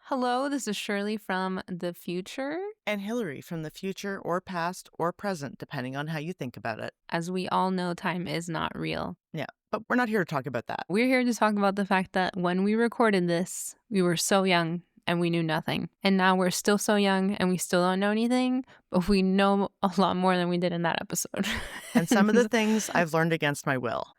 Hello, this is Shirley from the future. And Hilary from the future or past or present, depending on how you think about it. As we all know, time is not real. Yeah, but we're not here to talk about that. We're here to talk about the fact that when we recorded this, we were so young and we knew nothing. And now we're still so young and we still don't know anything, but we know a lot more than we did in that episode. And some of the things I've learned against my will.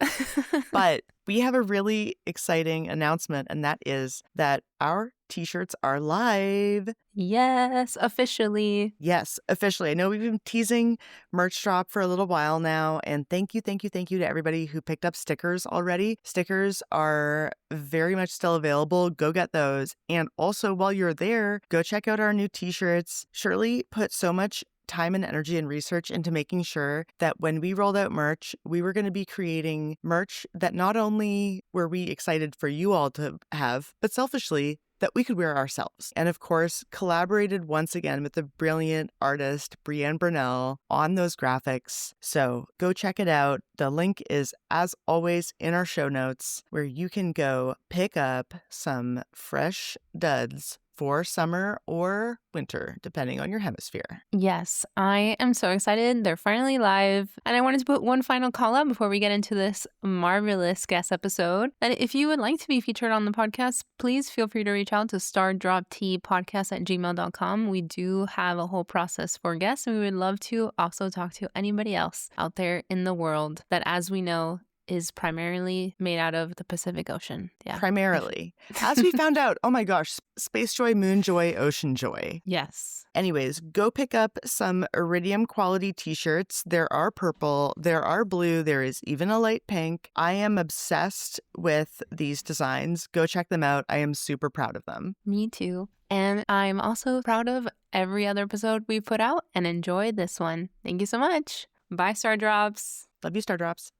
But we have a really exciting announcement, and that is that our t-shirts are live. Yes, officially. Yes, officially. I know we've been teasing merch drop for a little while now, and thank you to everybody who picked up stickers already. Stickers are very much still available. Go get those. And also, while you're there, go check out our new t-shirts. Shirley put so much time and energy and research into making sure that when we rolled out merch, we were going to be creating merch that not only were we excited for you all to have, but selfishly, that we could wear ourselves. And of course, collaborated once again with the brilliant artist Brienne Burnell on those graphics. So go check it out. The link is, as always, in our show notes, where you can go pick up some fresh duds for summer or winter, depending on your hemisphere. Yes, I am so excited. They're finally live. And I wanted to put one final call out before we get into this marvelous guest episode. That if you would like to be featured on the podcast, please feel free to reach out to stardroptpodcast@gmail.com. We do have a whole process for guests, and we would love to also talk to anybody else out there in the world that, as we know, is primarily made out of the Pacific Ocean. Yeah. Primarily. As we found out, oh my gosh, space joy, moon joy, ocean joy. Yes. Anyways, go pick up some iridium quality t-shirts. There are purple, there are blue, there is even a light pink. I am obsessed with these designs. Go check them out. I am super proud of them. Me too. And I'm also proud of every other episode we put out and enjoy this one. Thank you so much. Bye, Stardrops. Love you, Stardrops.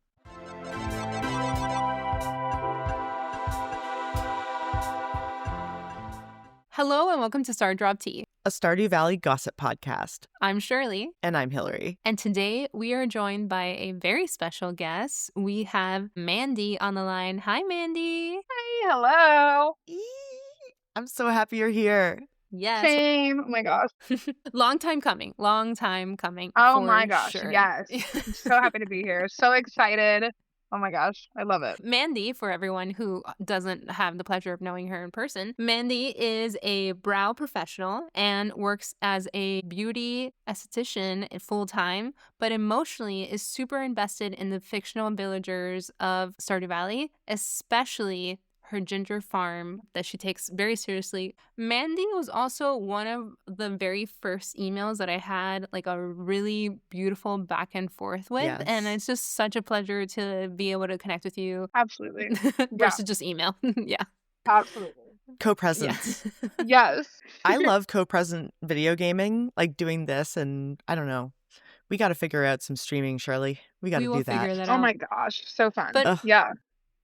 Hello and welcome to Stardrop Tea, a Stardew Valley gossip podcast. I'm Shirley. And I'm Hilary. And today we are joined by a very special guest. We have Mandy on the line. Hi, Mandy. Hi, hello. I'm so happy you're here. Yes. Same. Oh my gosh. Long time coming. Oh my gosh. Sure. Yes. I'm so happy to be here. So excited. Oh my gosh. I love it. Mandy, for everyone who doesn't have the pleasure of knowing her in person, Mandy is a brow professional and works as a beauty esthetician full time, but emotionally is super invested in the fictional villagers of Stardew Valley, especially her ginger farm that she takes very seriously. Mandy was also one of the very first emails that I had like a really beautiful back and forth with. Yes. And it's just such a pleasure to be able to connect with you. Absolutely. Versus just email. Yeah. Absolutely. Co-presence. Yes. I love co-present video gaming, like doing this, and I don't know. We got to figure out some streaming, Shirley. We got to do that. Figure that Oh out. my gosh. So fun. But yeah.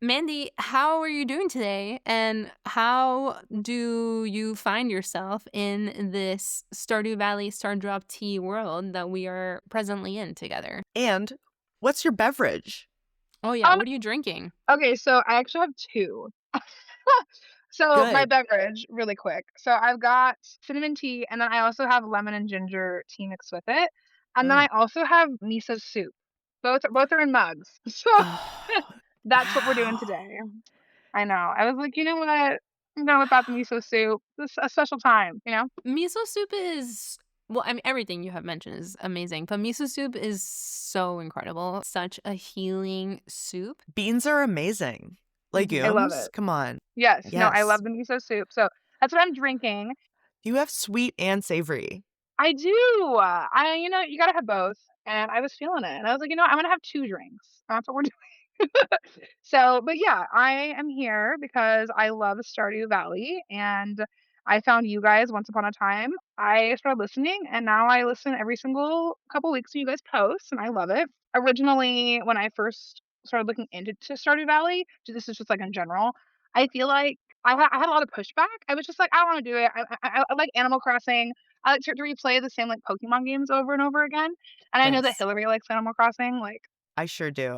Mandy, how are you doing today? And how do you find yourself in this Stardew Valley Stardrop Tea world that we are presently in together? And what's your beverage? Oh, yeah. What are you drinking? Okay, so I actually have two. So Good. my beverage, really quick. So I've got cinnamon tea, and then I also have lemon and ginger tea mixed with it. And then I also have miso soup. Both are in mugs. So that's what we're doing today. I know. I was like, you know what? I'm going without the miso soup. This is a special time, you know? Miso soup is, well, I mean, everything you have mentioned is amazing, but miso soup is so incredible. Such a healing soup. Beans are amazing. Legumes? I love it. Come on. Yes. No, I Yes. love the miso soup. So that's what I'm drinking. You have sweet and savory. I do. You got to have both. And I was feeling it. And I was like, I'm going to have two drinks. That's what we're doing. So, but yeah, I am here because I love Stardew Valley, and I found you guys once upon a time. I started listening, and now I listen every single couple weeks when you guys post, and I love it. Originally, when I first started looking into Stardew Valley, this is just like in general, I feel like I had a lot of pushback. I was just like, I don't want to do it. I like Animal Crossing. I like to replay the same like Pokemon games over and over again. And I know that Yes. Hilary likes Animal Crossing. Like, I sure do.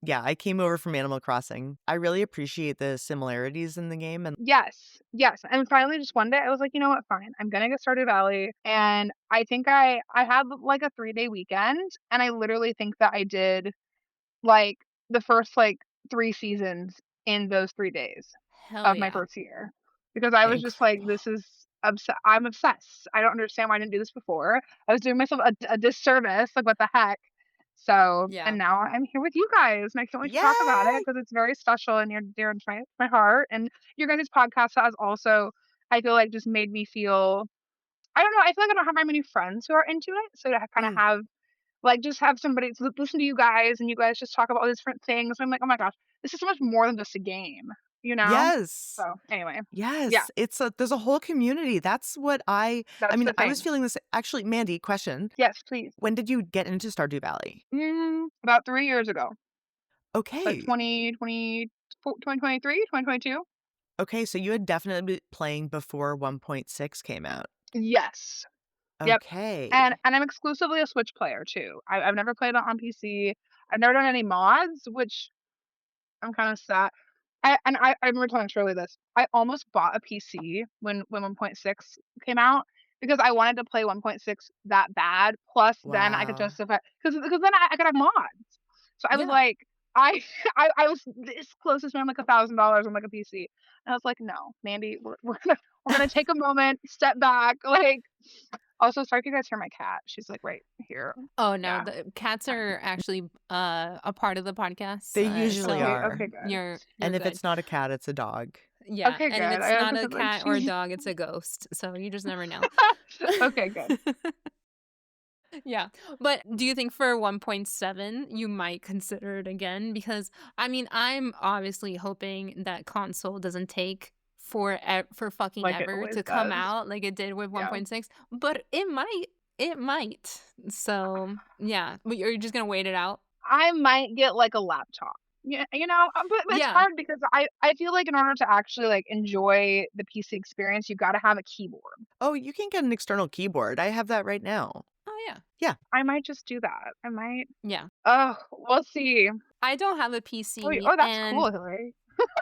Yeah, I came over from Animal Crossing. I really appreciate the similarities in the game. And Yes, yes. And finally, just one day, I was like, you know what? Fine. I'm gonna get Stardew Valley. And I think I had like a 3-day weekend, and I literally think that I did like the first like 3 seasons in those 3 days Hell of my yeah. first year because I was just like, incredible. this is I'm obsessed. I don't understand why I didn't do this before. I was doing myself a disservice. Like, what the heck? So, Yeah. and now I'm here with you guys, and I can't wait to talk about it Yay! because it's very special and near dear to my heart. And your guys' podcast has also, I feel like, just made me feel. I don't know. I feel like I don't have very many friends who are into it, so to kind of Mm, have like just have somebody to listen to you guys and you guys just talk about all these different things. I'm like, oh my gosh, this is so much more than just a game, you know? yes. So anyway, yeah, Yes. There's a whole community. That's what I that's mean, the I was thing. feeling this actually, Mandy, question. Yes, please. When did you get into Stardew Valley? About 3 years ago, like Okay. 2023, 2022. Okay, so you had definitely been playing before 1.6 came out. Yes. Yep. And Okay. I'm exclusively a Switch player too. I've never played it on PC. I've never done any mods, which I'm kind of sad. I remember telling Shirley this. I almost bought a PC when 1.6 came out because I wanted to play 1.6 that bad. Plus, then I could Wow. justify because then I could have mods. So I was Yeah. like, I I was this close to spending like $1,000 on like a PC, and I was like, no, Mandy, we're gonna take a moment, step back, like. Also, sorry if you guys hear my cat. She's like right here. Oh no, Yeah. the cats are actually a part of the podcast. They usually Okay. So Okay. are. Good. you're And if good. it's not a cat, it's a dog. Yeah. Okay. And if Good. it's I not a was like, cat or a dog, it's a ghost. So you just never know. okay. Good. Yeah. But do you think for 1.7 you might consider it again? Because I mean, I'm obviously hoping that console doesn't take for fucking Like it ever always to come does. out like it did with Yeah. 1.6, but it might. It might. So, yeah. But you're just going to wait it out? I might get like a laptop. Yeah, but it's Yeah. hard because I feel like in order to actually like enjoy the PC experience, you got to have a keyboard. Oh, you can get an external keyboard. I have that right now. Oh, yeah. Yeah. I might just do that. I might. Yeah. Oh, we'll see. I don't have a Oh, PC oh, that's and cool, Hilary.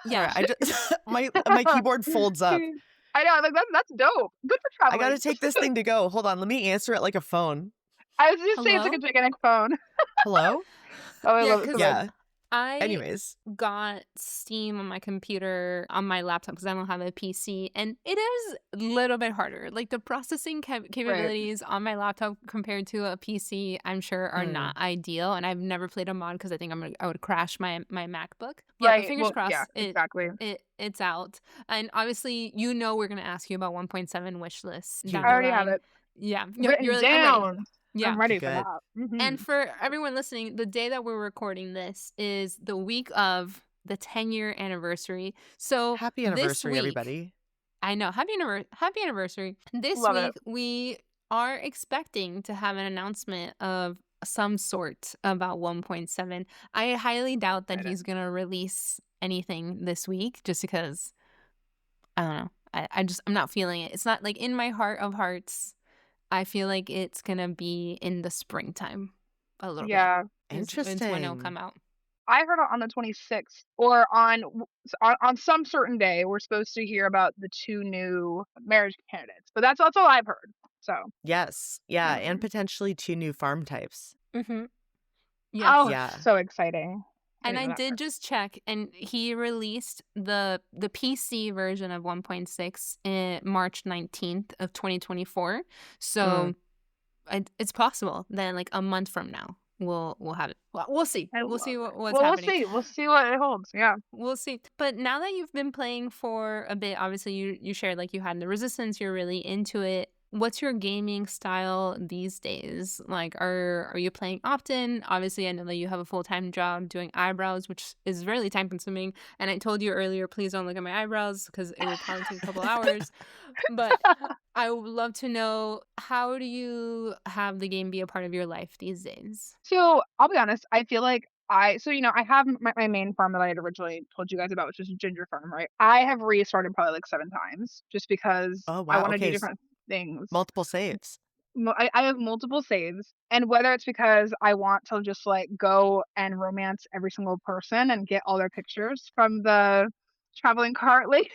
Sorry, yeah. I just my keyboard folds up. I know, like that's dope. Good for I got traveling. to take this thing to go. Hold on, let me answer it like a phone. I was just saying it's like a Hello? gigantic phone. Hello? Oh, I Yeah, love it so cuz much. Yeah. I Anyways. got Steam on my computer on my laptop because I don't have a PC, and it is a little bit harder. Like the processing Right. capabilities on my laptop compared to a PC, I'm sure are Mm, not ideal. And I've never played a mod because I think I would crash my MacBook. Yeah, but Right. fingers Well, yeah, crossed exactly. it's out. And obviously, we're gonna ask you about 1.7 wish lists you down I the know. already have line. it Yeah, you're written like I'm ready. down. Yeah. I'm ready for Good. that. And for everyone listening, the day that we're recording this is the week of the 10-year anniversary. So Happy this anniversary, week, everybody. I know, happy anniversary. This Love it. week, we are expecting to have an announcement of some sort about 1.7. I highly doubt that Excited. he's going to release anything this week just because, I don't know. I'm not feeling it. It's not like in my heart of hearts. I feel like it's gonna be in the springtime a little bit Yeah. is when it'll Interesting. come out. I heard on the 26th or on some certain day we're supposed to hear about the two new marriage candidates. But that's all I've heard. So, Yes. Yeah, never and mind. potentially 2 new farm types. Mm-hmm. Yes. Oh, Yeah. so exciting. I And didn't I know that did part. just check, and he released the PC version of 1.6 in March 19th of 2024. Mm. So it's possible then like a month from now we'll have it. Well, we'll see. I We'll see love it. what's Well, we'll happening. see. We'll see what it holds. Yeah. We'll see. But now that you've been playing for a bit, obviously you shared like you had the resistance, you're really into it. What's your gaming style these days? Like are you playing often? Obviously I know that you have a full-time job doing eyebrows, which is really time consuming. And I told you earlier, please don't look at my eyebrows because it will probably take a couple hours. But I would love to know, how do you have the game be a part of your life these days? So I'll be honest. I feel like I have my main farm that I had originally told you guys about, which is a ginger farm, right? I have restarted probably like 7 times just because Oh, I wow. want to do Okay, different things. multiple saves. I have multiple saves, and whether it's because I want to just like go and romance every single person and get all their pictures from the traveling cart lady,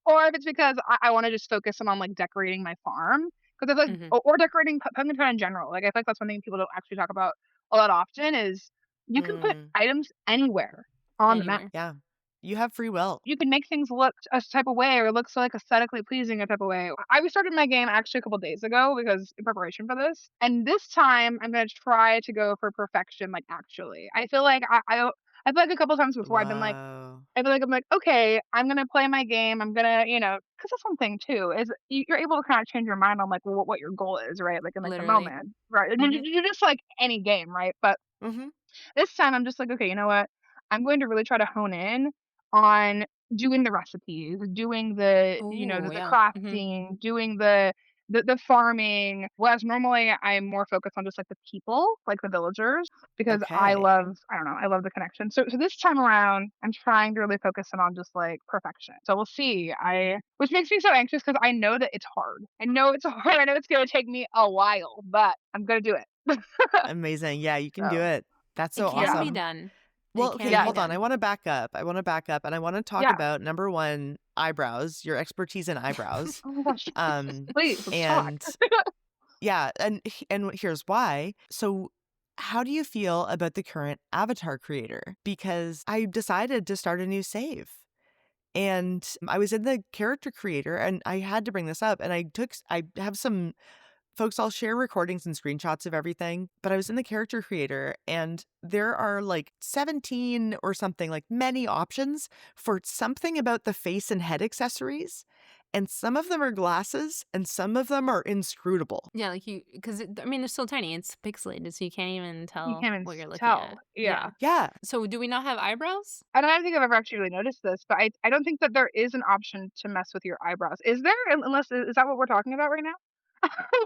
or if it's because I want to just focus on like decorating my farm. Because I feel like, Hmm. or decorating Pumpkin Town in general. Like I feel like that's one thing people don't actually talk about a lot often is you can put Mm, items anywhere on the map. Anywhere. yeah. You have free will. You can make things look a type of way or look so like aesthetically pleasing a type of way. I restarted my game actually a couple days ago because in preparation for this, and this time I'm gonna try to go for perfection. Like actually, I feel like I feel like a couple times before I've been like Wow. I feel like I'm like okay, I'm gonna play my game. I'm gonna because that's one thing too is you're able to kind of change your mind on like what your goal is, right? Like in like the Literally. moment, right? And Hmm. you're just like any game, right? But Hmm. this time I'm just like, okay, you know what? I'm going to really try to hone in on doing the recipes, doing Oh, the yeah. Hmm. crafting, doing the farming. Whereas normally I'm more focused on just like the people, like the villagers, because Okay. I don't know, I love the connection. So this time around, I'm trying to really focus in on just like perfection. So we'll see. Which makes me so anxious because I know that it's hard. I know it's hard. I know it's gonna take me a while, but I'm gonna do it. Amazing. Yeah, you can do So it. That's It so can yeah. be awesome. done. It Well, okay, can be Yes. hold on. I done. want to back up. I want to back up and I want to talk Yeah. about number one, eyebrows, your expertise in eyebrows. Oh my gosh. Um, Please, let's talk. and yeah, and here's why. So, how do you feel about the current avatar creator? Because I decided to start a new save. And I was in the character creator and I had to bring this up and I have some folks, I'll share recordings and screenshots of everything, but I was in the character creator and there are like 17 or something, like many options for something about the face and head accessories. And some of them are glasses and some of them are inscrutable. Yeah, like because I mean, they're still tiny. It's pixelated, so you can't even You tell can't even what you're looking tell. at. Yeah. Yeah. Yeah, So do we not have eyebrows? I don't think I've ever actually really noticed this, but I don't think that there is an option to mess with your eyebrows. Is there? Unless is that what we're talking about right now?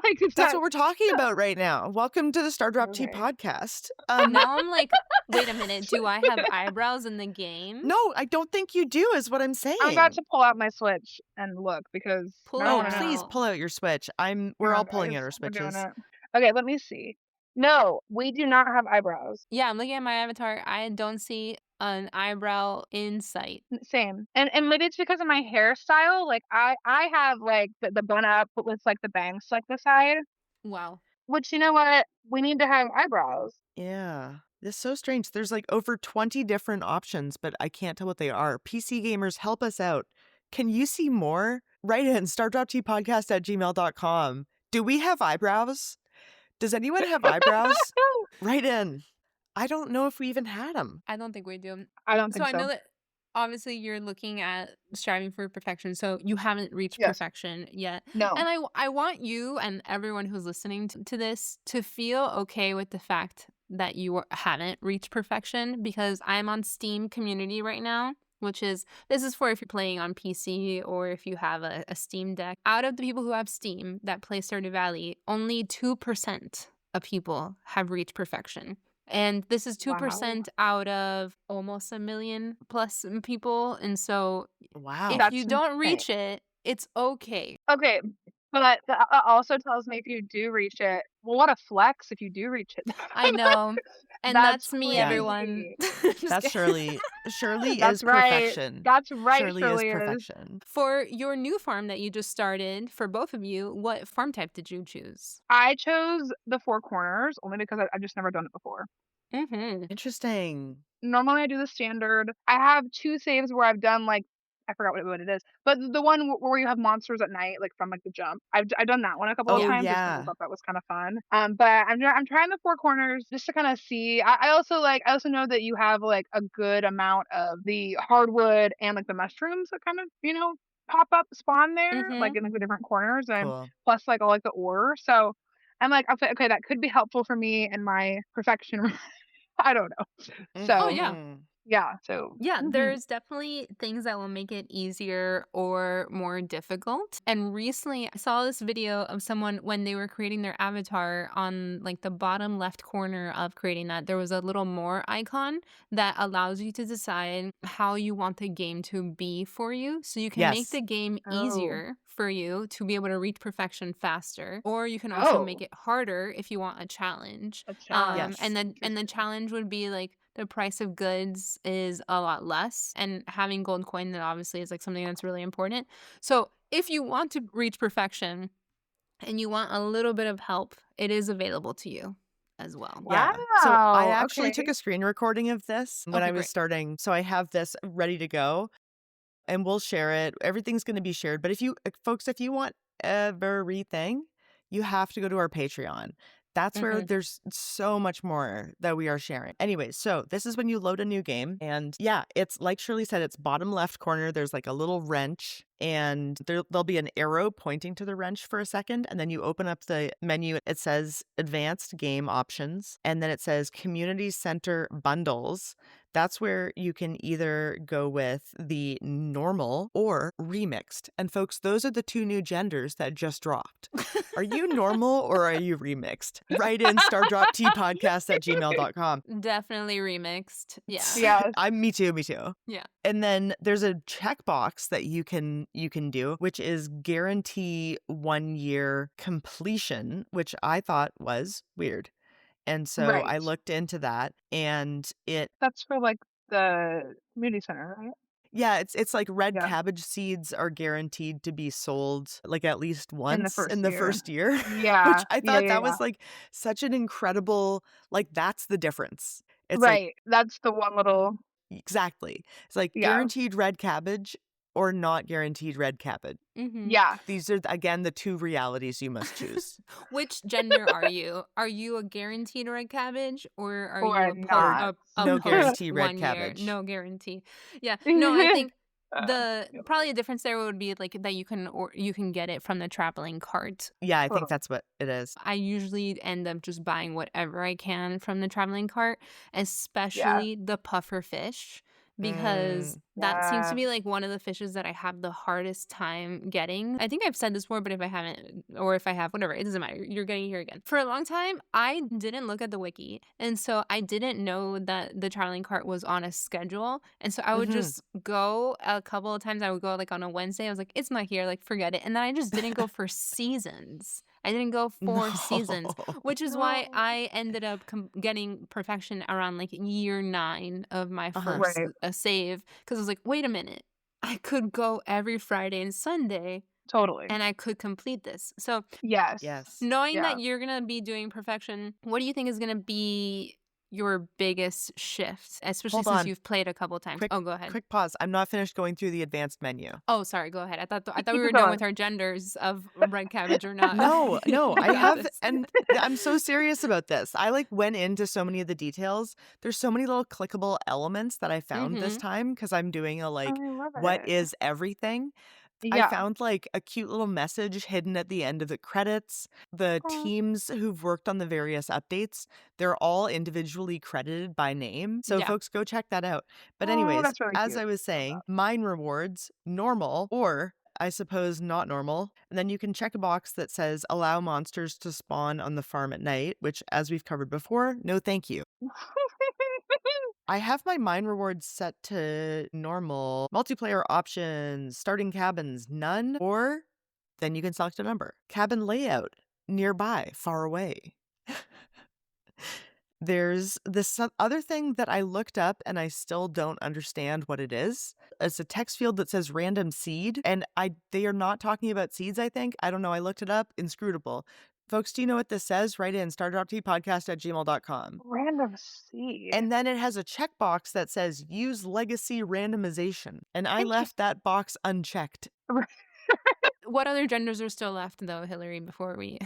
Like is that's that what we're talking about right now. Welcome to the Stardrop Tea okay? podcast. Now I'm like, wait a minute. Do I have eyebrows in the game? No, I don't think you do, is what I'm I'm about saying. to pull out my Switch and look because Pull I it Oh, want to please know. out. pull out your Switch. Hang We're all on, pulling guys. out our We're doing Switches. it. Okay, let me see. No, we do not have eyebrows. Yeah, I'm looking at my avatar. I don't see an eyebrow in sight. Same. And maybe it's because of my hairstyle. Like I have like the bun up but with like the bangs like the side. Wow. Which you know what? We need to have eyebrows. Yeah. It's so strange. There's like over 20 different options, but I can't tell what they are. PC gamers, help us out. Can you see more? Write in stardropteapodcast@gmail.com. Do we have eyebrows? Does anyone have eyebrows? Write in. I don't know if we even had them. I don't think we do. I don't So think I know so. that obviously you're looking at striving for perfection. So you haven't reached Yes. perfection yet. No. And I want you and everyone who's listening to this to feel okay with the fact that you haven't reached perfection because I'm on Steam community right now, which is this is for if you're playing on PC or if you have a Steam Deck. Out of the people who have Steam that play Stardew Valley, only 2% of people have reached perfection. And this is Wow. 2% out of almost 1 million plus people. And so if Wow. you That's don't insane. reach it, it's okay. Okay, but that also tells me if you do reach it, well, what a flex if you do reach it. I know. And That's that's me, Yeah, everyone. crazy. Just that's kidding. Shirley. Shirley is That's right. perfection. That's right, Shirley is Shirley is. perfection. For your new farm that you just started, for both of you, what farm type did you choose? I chose the Four Corners only because I've just never done it before. Mm-hmm. Interesting. Normally I do the standard. I have 2 saves where I've done, like I forgot what it is, but the one where you have monsters at night, like, from, like, the jump. I've done that one a couple of Yeah. Oh, times just 'cause I yeah. thought that was kinda fun. But I'm trying the Four Corners just to kinda see. I also know that you have, like, a good amount of the hardwood and, like, the mushrooms that kind of, pop up, spawn there, Mm-hmm. like, in, like, the different corners, and Cool. plus, like, all, like, the ore. So, I'm like, okay, that could be helpful for me in my perfection I don't know. Oh, So, yeah. Mhm. yeah, so Yeah, mhm. there's definitely things that will make it easier or more difficult. And recently I saw this video of someone when they were creating their avatar on like the bottom left corner of creating that, there was a little more icon that allows you to decide how you want the game to be for you. So you can make Yes. the game Oh. easier for you to be able to reach perfection faster, or you can also make Oh, it harder if you want a challenge. a challenge. Yes. And the Interesting. challenge would be like the price of goods is a lot less, and having gold coin that obviously is like something that's really important. So if you want to reach perfection and you want a little bit of help, it is available to you as well. Yeah. So I Wow. actually Okay. took a screen recording of this when Okay, I was great. starting. So I have this ready to go and we'll share it. Everything's going to be shared. But if you, folks, if you want everything, you have to go to our Patreon. That's where Mm-hmm. there's so much more that we are sharing. Anyway, so this is when you load a new game. And yeah, it's like Shirley said, it's bottom left corner. There's like a little wrench and there'll be an arrow pointing to the wrench for a second. And then you open up the menu. It says advanced game options. And then it says community center bundles. That's where you can either go with the normal or remixed. And folks, those are the two new genders that just dropped. Are you normal or are you remixed? Write in stardroptpodcast@gmail.com. Definitely remixed. Yeah. Yes. Me too. Yeah. And then there's a checkbox that you can do, which is guarantee 1 year completion, which I thought was weird. And so I Right. looked into that and That's for like the community center, right? yeah, it's like red Yeah. cabbage seeds are guaranteed to be sold like at least In the once in first the year. first year, which Yeah. I Yeah. thought Yeah. that Yeah. was like such an incredible, like that's the difference. It's like Right. That's the one little. exactly. It's like Yeah. guaranteed red cabbage or not guaranteed red cabbage. Mm-hmm. Yeah. These are again the two realities you must choose. Which gender are you? Are you a guaranteed red cabbage, or are you Or a Or not. no post guarantee red 1 year? cabbage. No guarantee. Yeah. No, I think Uh, the yeah, probably a difference there would be like that you can get it from the traveling cart. Yeah, I think totally. that's what it is. I usually end up just buying whatever I can from the traveling cart, Yeah. especially the puffer fish, because Mm, that seems to Yeah. be like one of the fishes that I have the hardest time getting. I think I've said this before, but if I haven't, or if I have, whatever, it doesn't matter. You're getting here again. For a long time, I didn't look at the wiki. And so I didn't know that the traveling cart was on a schedule. And so I would mhm. just go a couple of times. I would go like on a Wednesday. I was like, it's not here. Like, forget it. And then I just didn't go for seasons. I didn't go No. for seasons, which is why No. I ended up getting perfection around like year 9 of my Uh-huh. first Right. save, because I was like, wait a minute, I could go every Friday and Sunday Totally. and I could complete this. So Yes. Yes. knowing Yeah. that you're gonna be doing perfection, what do you think is gonna be your biggest shift, especially Hold since on. you've played a couple times? Quick Oh, go ahead. quick pause. I'm not finished going through the advanced menu. Oh, sorry, go ahead. I thought we Keep were it done going. with our genders of red cabbage or not. No, I Got have, this. and I'm so serious about this. I like went into so many of the details. There's so many little clickable elements that I found this Mhm. time because I'm doing a like, I love what it. is everything? I Yeah. found like a cute little message hidden at the end of the credits. The Oh, teams who've worked on the various updates, they're all individually credited by name. So Yeah. folks, go check that out. But oh, anyways, that's really as cute. I was Love saying, that. mine rewards, normal, or I suppose not normal. And then you can check a box that says allow monsters to spawn on the farm at night, which as we've covered before, no thank you. I have my mine rewards set to normal, multiplayer options, starting cabins, none, or then you can select a number. Cabin layout, nearby, far away. There's this other thing that I looked up and I still don't understand what it is. It's a text field that says random seed, and they are not talking about seeds, I think. I don't know. I looked it up. Inscrutable. Folks, do you know what this says? Write in stardroptpodcast@gmail.com. Random seed. And then it has a checkbox that says use legacy randomization. And I left that box unchecked. What other genders are still left though, Hilary, before we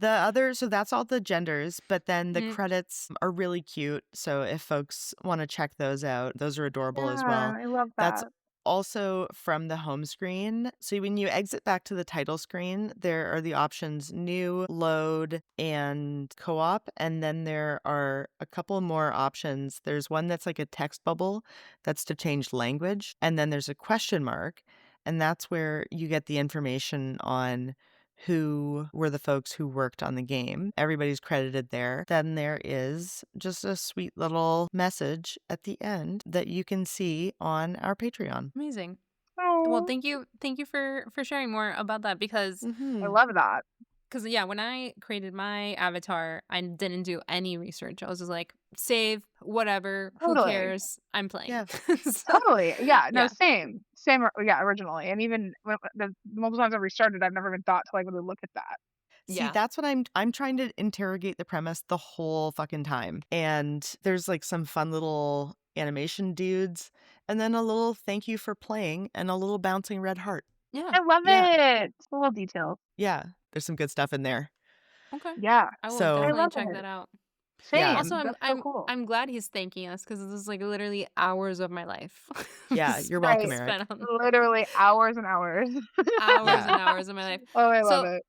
So that's all the genders, but then the Mhm. credits are really cute. So if folks want to check those out, those are adorable as Yeah, well. I love That's that. also from the home screen. So when you exit back to the title screen, there are the options new, load, and co-op. And then there are a couple more options. There's one that's like a text bubble that's to change language. And then there's a question mark. And that's where you get the information on who were the folks who worked on the game. Everybody's credited there. Then there is just a sweet little message at the end that you can see on our Patreon. Amazing. Well, Oh, thank you for sharing more about that I Mm-hmm. love that. because yeah, when I created my avatar, I didn't do any research. I was just like, save, whatever, who Totally. cares? I'm playing. Yeah. So, Totally. Yeah. No, yeah, same. Same. Yeah, originally. And even the multiple times I've restarted, I've never even thought to like really look at that. See, yeah, that's what I'm trying to interrogate the premise the whole fucking time. And there's like some fun little animation dudes and then a little thank you for playing and a little bouncing red heart. yeah. I love Yeah. it. It's the little details. Yeah. There's some good stuff in there. Okay, Yeah. I will I So, definitely love check it. that out. yeah. Also, Same. That's so cool. I'm glad he's thanking us because this is like literally hours of my life Yeah, you're welcome, Right. Eric. spent on Literally hours and hours. hours Yeah. and hours of my life. Oh, I love So, it.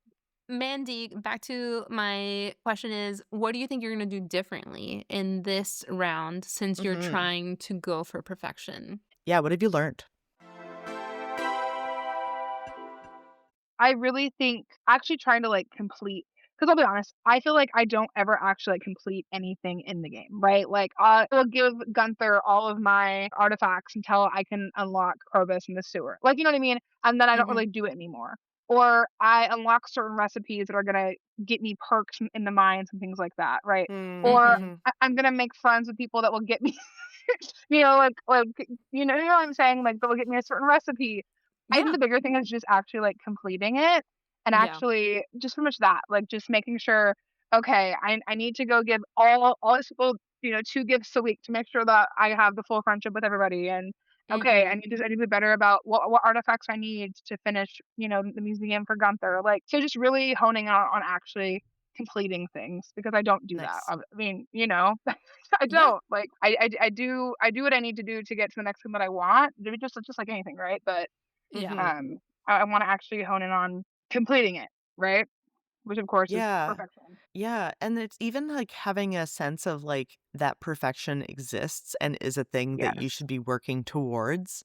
Mandy, back to my question is, what do you think you're gonna do differently in this round since you're Mhm. trying to go for perfection? Yeah, what have you learned? I really think actually trying to like complete because I'll be honest, I feel like I don't ever actually like complete anything in the game, right? Like I will give Gunther all of my artifacts until I can unlock Krobus in the sewer. Like you know what I mean? And then I don't Mhm. really do it anymore. Or I unlock certain recipes that are gonna get me perks in the mines and things like that, right? Mm, Or Mhm. mhm. I'm gonna make friends with people that will get me like you know what I'm saying? Like that will get me a certain recipe. I think Yeah. the bigger thing is just actually like completing it and Yeah. actually just pretty much that, like just making sure, okay, I need to go give all these people, 2 gifts a week to make sure that I have the full friendship with everybody. And okay, Mhm. I need to be better about what artifacts I need to finish, the museum for Gunther. Like so just really honing out on actually completing things because I don't do that. Nice. I mean, I Yeah. don't like I do what I need to do to get to the next thing that I want. Just like anything, right? But Yeah. Mhm. um, I wanna actually hone in on completing it, right? Which, of course, is Yeah. perfection. Yeah, and it's even, like, having a sense of, like, that perfection exists and is a thing that you Yes. should be working towards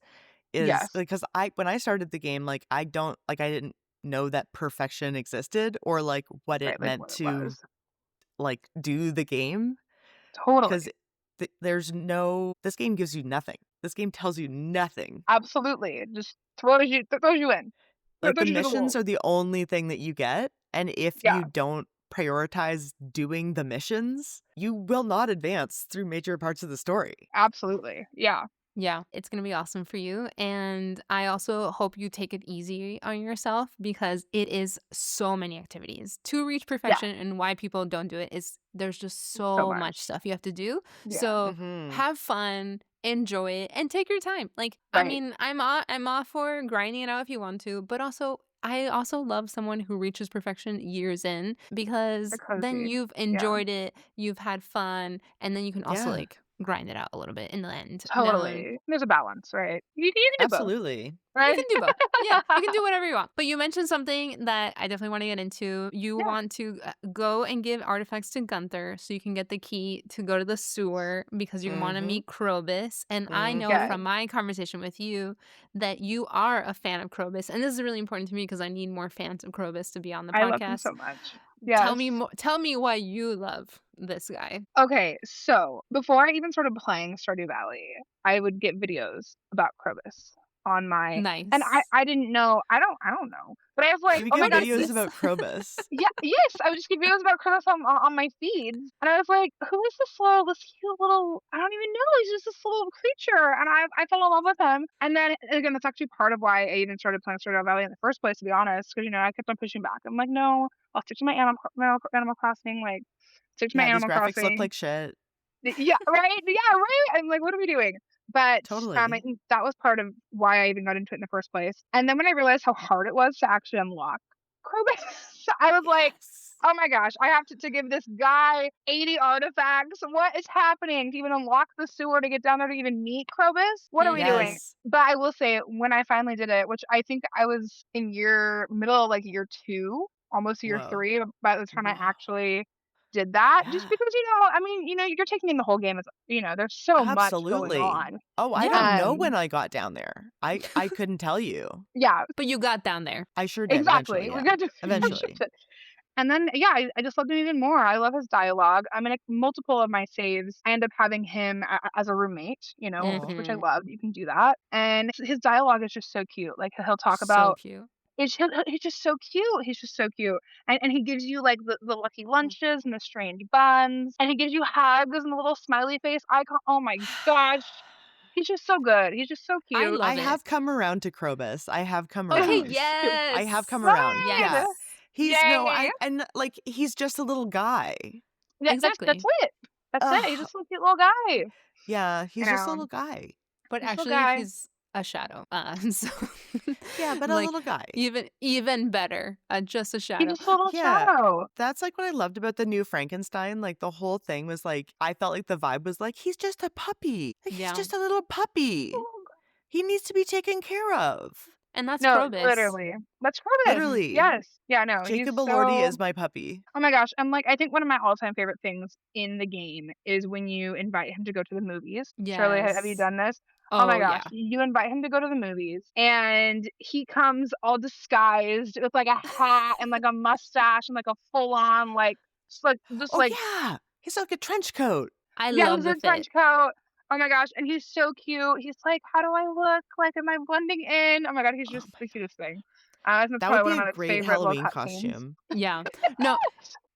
is Yes. because I when I started the game, like, I didn't know that perfection existed or, like, what it Right, like, meant what it to, was. like, do the game. Totally. 'Cause there's no this game gives you nothing. This game tells you nothing. Absolutely. It just throws you in. Like, the Throws you to the missions wolves. are the only thing that you get, and if Yeah, you don't prioritize doing the missions, you will not advance through major parts of the story. absolutely. Yeah. Yeah, it's gonna be awesome for you. And I also hope you take it easy on yourself because it is so many activities. To reach Yeah. perfection and why people don't do it is there's just So so much much. stuff you have to do. Yeah. So Mhm. have fun, enjoy it, and take your time. Like, I Right. mean, I'm all for grinding it out if you want to, but also I also love someone who reaches perfection years in The because then cozy. you've Yeah. enjoyed it, you've had fun, and then you can also Yeah, like grind it out a little bit in the end. Totally. There's a balance, right? You can do both, absolutely. You right? can do both. Yeah, you can do whatever you want. But you mentioned something that I definitely want to get into. You Yeah. want to go and give artifacts to Gunther so you can get the key to go to the sewer because you want to Mhm. meet Krobus. And I know Yes. Mhm. from my conversation with you that you are a fan of Krobus. And this is really important to me because I need more fans of Krobus to be on the I love him podcast. so much. Yes. Tell me why you love this guy. Okay, so before I even started playing Stardew Valley, I would get videos about Krobus on my and I Nice. I didn't know I don't know. But I was like, You "Oh my get What god, is videos this? about Krobus. yeah, yes, I would just get videos about Krobus on my feeds." And I was like, "Who is this cute little I don't even know, he's just this little creature." And I fell in love with him. And then again, that's actually part of why I even started playing Stardew Valley in the first place, to be honest, because I kept on pushing back. I'm like, "No, I'll stick to my Animal Crossing, like stick to my Yeah, these Animal graphics look Crossing." like shit. Yeah, right? Yeah, right? I'm like, "What are we doing?" But, I Totally. think that was part of why I even got into it in the first place, and then when I realized how hard it was to actually unlock Krobus, I was like, Yes. "Oh my gosh, I have to give this guy 80 artifacts. What is happening to even unlock the sewer to get down there to even meet Krobus? What are we Mhm. doing?" Yes. But I will say, when I finally did it, which I think I was in middle of, like, year 2, almost year Whoa. 3 by the time I Whoa. actually did that just Yeah. because, I mean, you're taking in the whole game as there's so much going Absolutely. on. Oh, I Yeah. don't know Um, when I got down there. I couldn't tell you. yeah, But you got down there. I sure did eventually, exactly. We yeah. got to finish Eventually. it. And then, yeah, I just loved him even more. I love his dialogue. I mean, like, multiple of my saves, I end up having him as a roommate, which I Mhm. love. You can do that. And his dialogue is just so cute. Like, he'll talk So about, cute. he's just so cute. He's just so cute. And he gives you, like, the lucky lunches and the strange buns. And he gives you hugs and the little smiley face icon. Oh my gosh. He's just so good. He's just so I cute. I love it. have come around to Krobus. I have come Okay, around. I have yes. come around. Yeah. Fun! Yes. He's no, Yay! I and like he's just a little guy. Yeah, that's Exactly. it. That's it. He's Ugh. just a cute little guy. Yeah, You he's just a know, little guy. But just a little actually guy. he's a shadow. So Yeah, but a like little guy. even better. Just a He's shadow. just a little Yeah. shadow. That's like what I loved about the new Frankenstein. Like the whole thing was like I felt like the vibe was like he's just a puppy. Like he's Yeah. just a little puppy. He needs to be taken care of. And that's No, Krobus. literally. That's Krobus. Literally. Yes. Yeah, no, he's Jacob Elordi so is my puppy. oh my gosh. I'm like, I think one of my all-time favorite things in the game is when you invite him to go to the movies. Shirley, have you Yes. done this? Oh my Oh gosh. yeah. You invite him to go to the movies and he comes all disguised with like a hat and like a mustache and like a full-on like just Oh like yeah. He's like a trench coat. I yeah, love he's the a trench fit. coat. Oh my gosh, and he's so cute. He's like, "How do I look? Like, am I blending in?" Oh my god, he's Oh just my the god. cutest thing. That's That would probably one be of a my great favorite little Halloween cutscenes. costume. Yeah. No,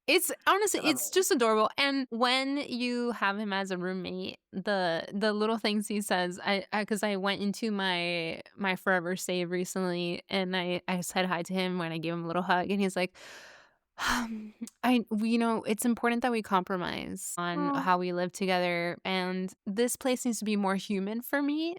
it's honestly, I love it's it. just adorable. And when you have him as a roommate, the little things he says, because I went into my forever save recently, and I said hi to him when I gave him a little hug, and he's like, it's important that we compromise on Oh, how we live together, and this place needs to be more human for me.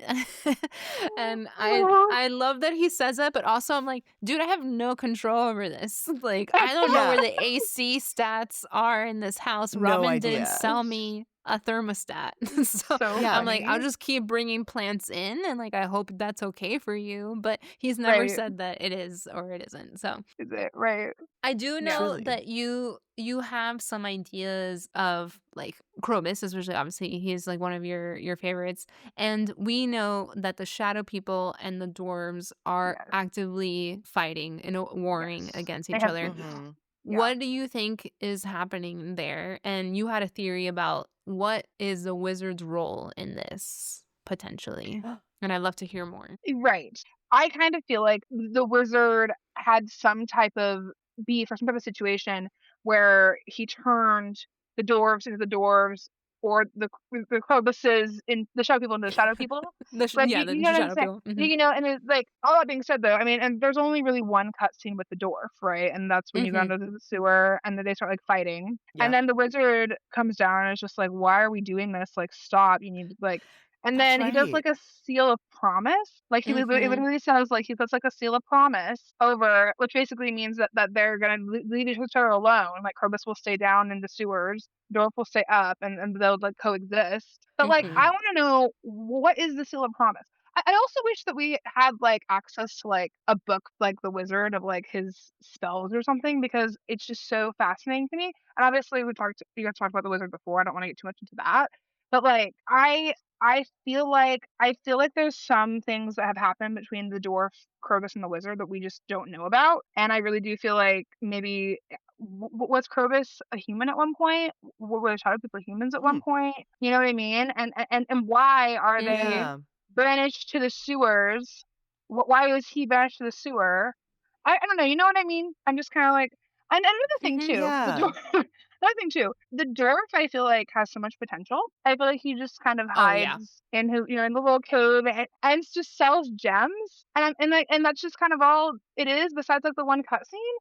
And oh. I love that he says that, but also I'm like, dude, I have no control over this. Like, I don't know Yeah. where the AC stats are in this house. No Robin didn't idea. sell me a thermostat. So So Yeah. I'm like, I'll funny. just keep bringing plants in, and like, I hope that's okay for you. But he's never Right. said that it is or it isn't. So Is it? Right. I do Yeah. know Truly. that you have some ideas of like Krobus, especially obviously he's like one of your favorites, and we know that the shadow people and the dwarves are Yes. actively fighting and warring Yes. against They each have other. beef. Mhm. Yeah. What do you think is happening there? And you had a theory about what is the wizard's role in this potentially, and I'd love to hear more. Right. I kind of feel like the wizard had some type of beef or some type of situation where he turned the dwarves into the dwarves or the Crobuses in the shadow people into the shadow people. Like Yeah, you the know what I'm shadow saying? people. And it's like all that being said though, I mean, and there's only really one cutscene with the dwarf, right? And that's when you go Hmm. into the sewer and then they start like fighting. And Yep. then the wizard comes down and is just like, why are we doing this? Like, stop. You need to like and That's then he does right. like a seal of promise. Like he it Hmm. literally says like he puts like a seal of promise over, which basically means that they're gonna leave each other alone. Like Krobus will stay down in the sewers, Dorf will stay up, and they'll like coexist. But like Hmm. I want to know what is the seal of promise. I also wish that we had like access to like a book like the wizard of like his spells or something because it's just so fascinating to me. And obviously you guys talked about the wizard before. I don't want to get too much into that. But like I feel like there's some things that have happened between the dwarf, Krobus, and the wizard that we just don't know about, and I really do feel like maybe was Krobus a human at one point? Were the shadow people humans at Hmm. one point? You know what I mean? And why are they Hmm. Yeah. banished to the sewers? Why was he banished to the sewer? I don't know. You know what I mean? I'm just kind of like, and another thing Hmm. too, the Yeah. dwarf. Another thing too, the dwarf I feel like has so much potential. I feel like he just kind of Oh yeah. hides in his, in the little cove and just sells gems, and that's just kind of all it is. Besides like the one cutscene,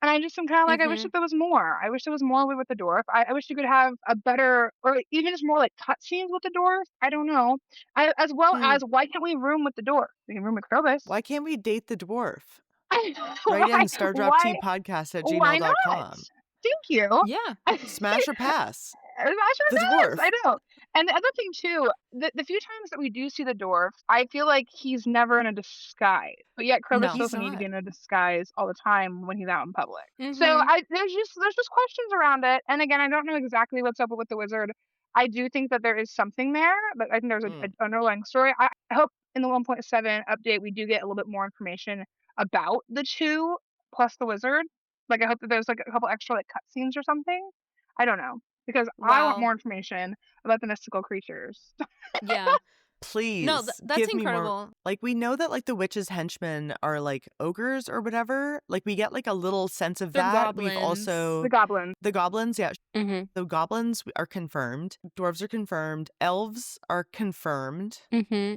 and I just am kind of like, I wish Hmm. that there was more. I wish there was more with the dwarf. I wish you could have a better, or even just more like cutscenes with the dwarf. I don't know. As well Hmm. as why can't we room with the dwarf? We can room with Krobus. Why can't we date the dwarf? Write why? in Why? stardroptpodcast@gmail.com. Why not? Thank you. Yeah. Smash or pass. Sure The does. dwarf. I know. And the other thing too, the few times that we do see the dwarf, I feel like he's never in a disguise. But yet Krobus No. He's doesn't need to be not. in a disguise all the time when he's out in public. So Hmm. there's just questions around it. And again, I don't know exactly what's up with the wizard. I do think that there is something there, but I think there's Hmm. an underlying story. I hope in the 1.7 update we do get a little bit more information about the two plus the wizard. Like, I hope that there's like a couple extra like cutscenes or something. I don't know, because I want Wow. more information about the mystical creatures. Yeah. No, Please that's give me more. incredible. Like, we know that like the witches' henchmen are like ogres or whatever. Like, we get like a little sense of They're that. We've goblins. also The goblins. the goblins, yeah. Mm-hmm. The goblins are confirmed. Dwarves are confirmed. Elves are confirmed Mm-hmm.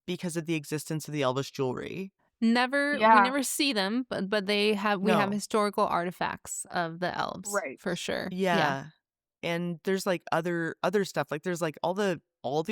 because of the existence of the elvish jewelry. We Yeah, never see them, but we have No. historical artifacts of the elves right. for sure. Yeah. And there's like other stuff. Like there's like all the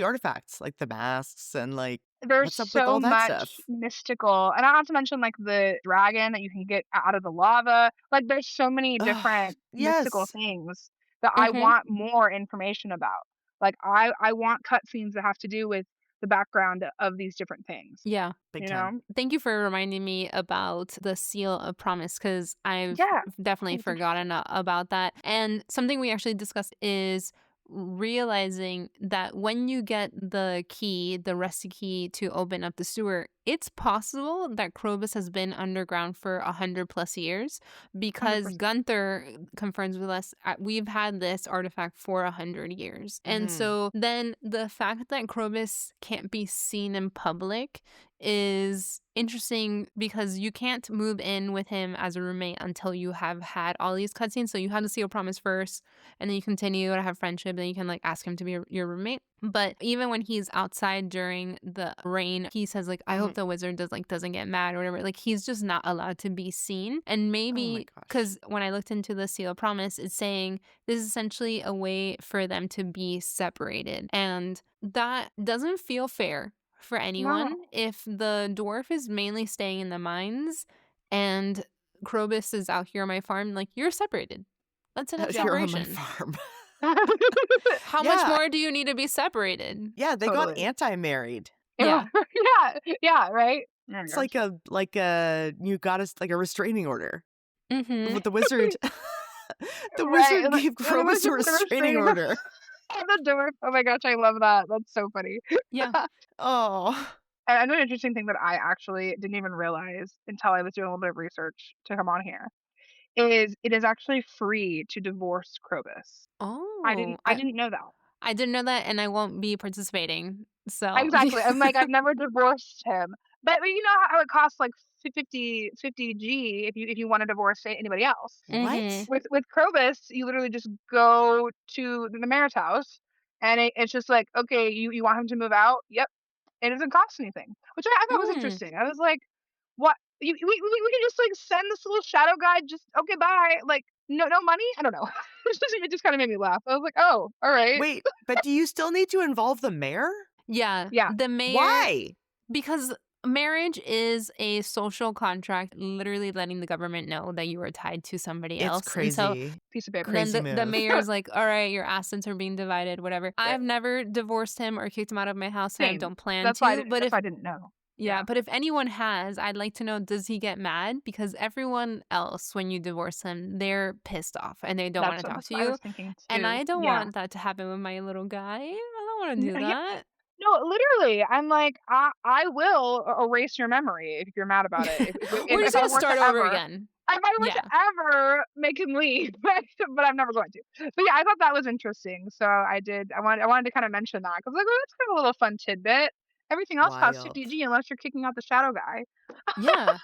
artifacts, like the masks and like There's what's up with so all that stuff? much mystical, and not to mention like the dragon that you can get out of the lava. Like, there's so many Ugh, different mystical yes. things that I Mm-hmm. want more information about. Like, I want cutscenes that have to do with the background of these different things. Yeah. Big You time. know? Thank you for reminding me about the seal of promise, because I've Yeah, definitely it's forgotten interesting. about that. And something we actually discussed is realizing that when you get the key, the rusty key to open up the sewer, it's possible that Krobus has been underground for 100+ years, because 100%. Gunther confirms with us we've had this artifact for 100 years. And so then the fact that Krobus can't be seen in public is interesting, because you can't move in with him as a roommate until you have had all these cutscenes. So you have to seal promise first, and then you continue to have friendship, then you can like ask him to be your roommate. But even when he's outside during the rain, he says like, I hope the wizard doesn't get mad or whatever. Like, he's just not allowed to be seen. And maybe gosh. because when I looked into the seal of promise, it's saying this is essentially a way for them to be separated, and that doesn't feel fair for anyone No. if the dwarf is mainly staying in the mines and Krobus is out here on my farm. Like, you're separated. Let's set up Out here on my separation. farm. How much Yeah. more do you need to be separated? Yeah, they got Totally. anti-married. Yeah. Yeah, right? Oh my It's gosh. like a you got us like a restraining order. Mm-hmm. With the wizard the Right, wizard and, like, gave and the Krobus a wizard put a restraining restraining order order. on the door. Oh my gosh, I love that. That's so funny. Yeah. Oh. And another interesting thing that I actually didn't even realize until I was doing a little bit of research to come on here is it is actually free to divorce Krobus. Oh, I didn't know that. I didn't know that, and I won't be participating. So Exactly. I'm like, I've never divorced him. But you know how it costs like 50 G if you want to divorce anybody else. Mhm. What? With Krobus, you literally just go to the mayor's house, and it's just like, okay, you want him to move out? Yep. It doesn't cost anything, which I thought was Mm. interesting. I was like, what? We can just like send this little shadow guy, just okay, bye. Like, no money. I don't know. It just kind of made me laugh. I was like, oh, all right. Wait, but do you still need to involve the mayor? Yeah. Yeah. The mayor. Why? Because marriage is a social contract, literally letting the government know that you are tied to somebody It's else. And so crazy. Piece of paper. Crazy then the move. mayor's like, all right, your assets are being divided, whatever. I've never divorced him or kicked him out of my house, and I Same. don't plan That's why to. But if I didn't know. yeah, but if anyone has, I'd like to know, does he get mad? Because everyone else, when you divorce him, they're pissed off and they don't want to talk That's to what I you. was thinking too. And I don't Yeah. want that to happen with my little guy. I don't want to do Yeah. that. No, literally, I'm like, I will erase your memory if you're mad about it. We're just If I gonna were start to over ever, again. if I were Yeah. to ever make him leave, but I'm never going to. But yeah, I thought that was interesting. So I did. I wanted to kind of mention that because like, oh, that's kind of a little fun tidbit. Everything else costs Wild. 50 G unless you're kicking out the shadow guy. Yeah.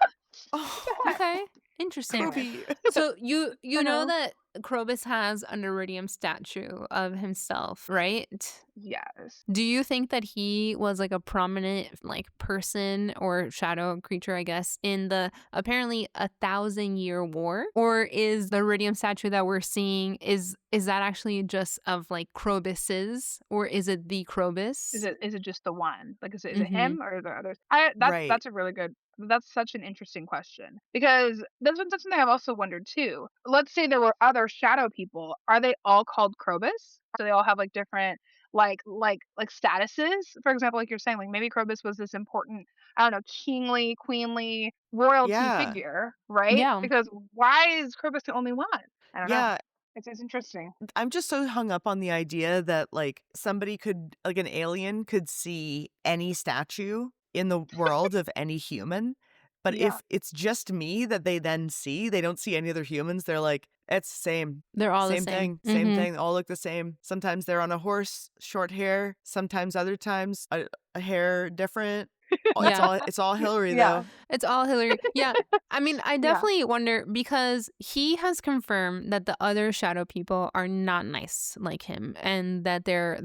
Oh, Okay. Interesting. Anyway. Kobe. So you I know know. that Krobus has an iridium statue of himself, right? Yes. Do you think that he was like a prominent like person or shadow creature, I guess, in the apparently 1,000-year war? Or is the iridium statue that we're seeing is that actually just of like Krobus's, or is it the Krobus? Is it just the one? Like, is it Mhm. him or are there others? Right. That's a really good. That's such an interesting question because that's something I've also wondered too. Let's say there were other shadow people. Are they all called Krobus? Do they all have like different like statuses? For example, like you're saying, like maybe Krobus was this important, I don't know, kingly, queenly, royalty Yeah. figure, right? Yeah. Because why is Krobus the only one? I don't know. Yeah. It's interesting. I'm just so hung up on the idea that like somebody could like an alien could see any statue in the world of any human, But Yeah. if it's just me that they then see, they don't see any other humans, they're like, it's the same. They're all the Same same. thing. Same thing. All look the same. Sometimes they're on a horse, short hair. Sometimes other times a hair different. Yeah. It's all Hilary Yeah. though. It's all Hilary. Yeah. I mean, I Yeah. definitely wonder because he has confirmed that the other shadow people are not nice like him and that they're Yeah.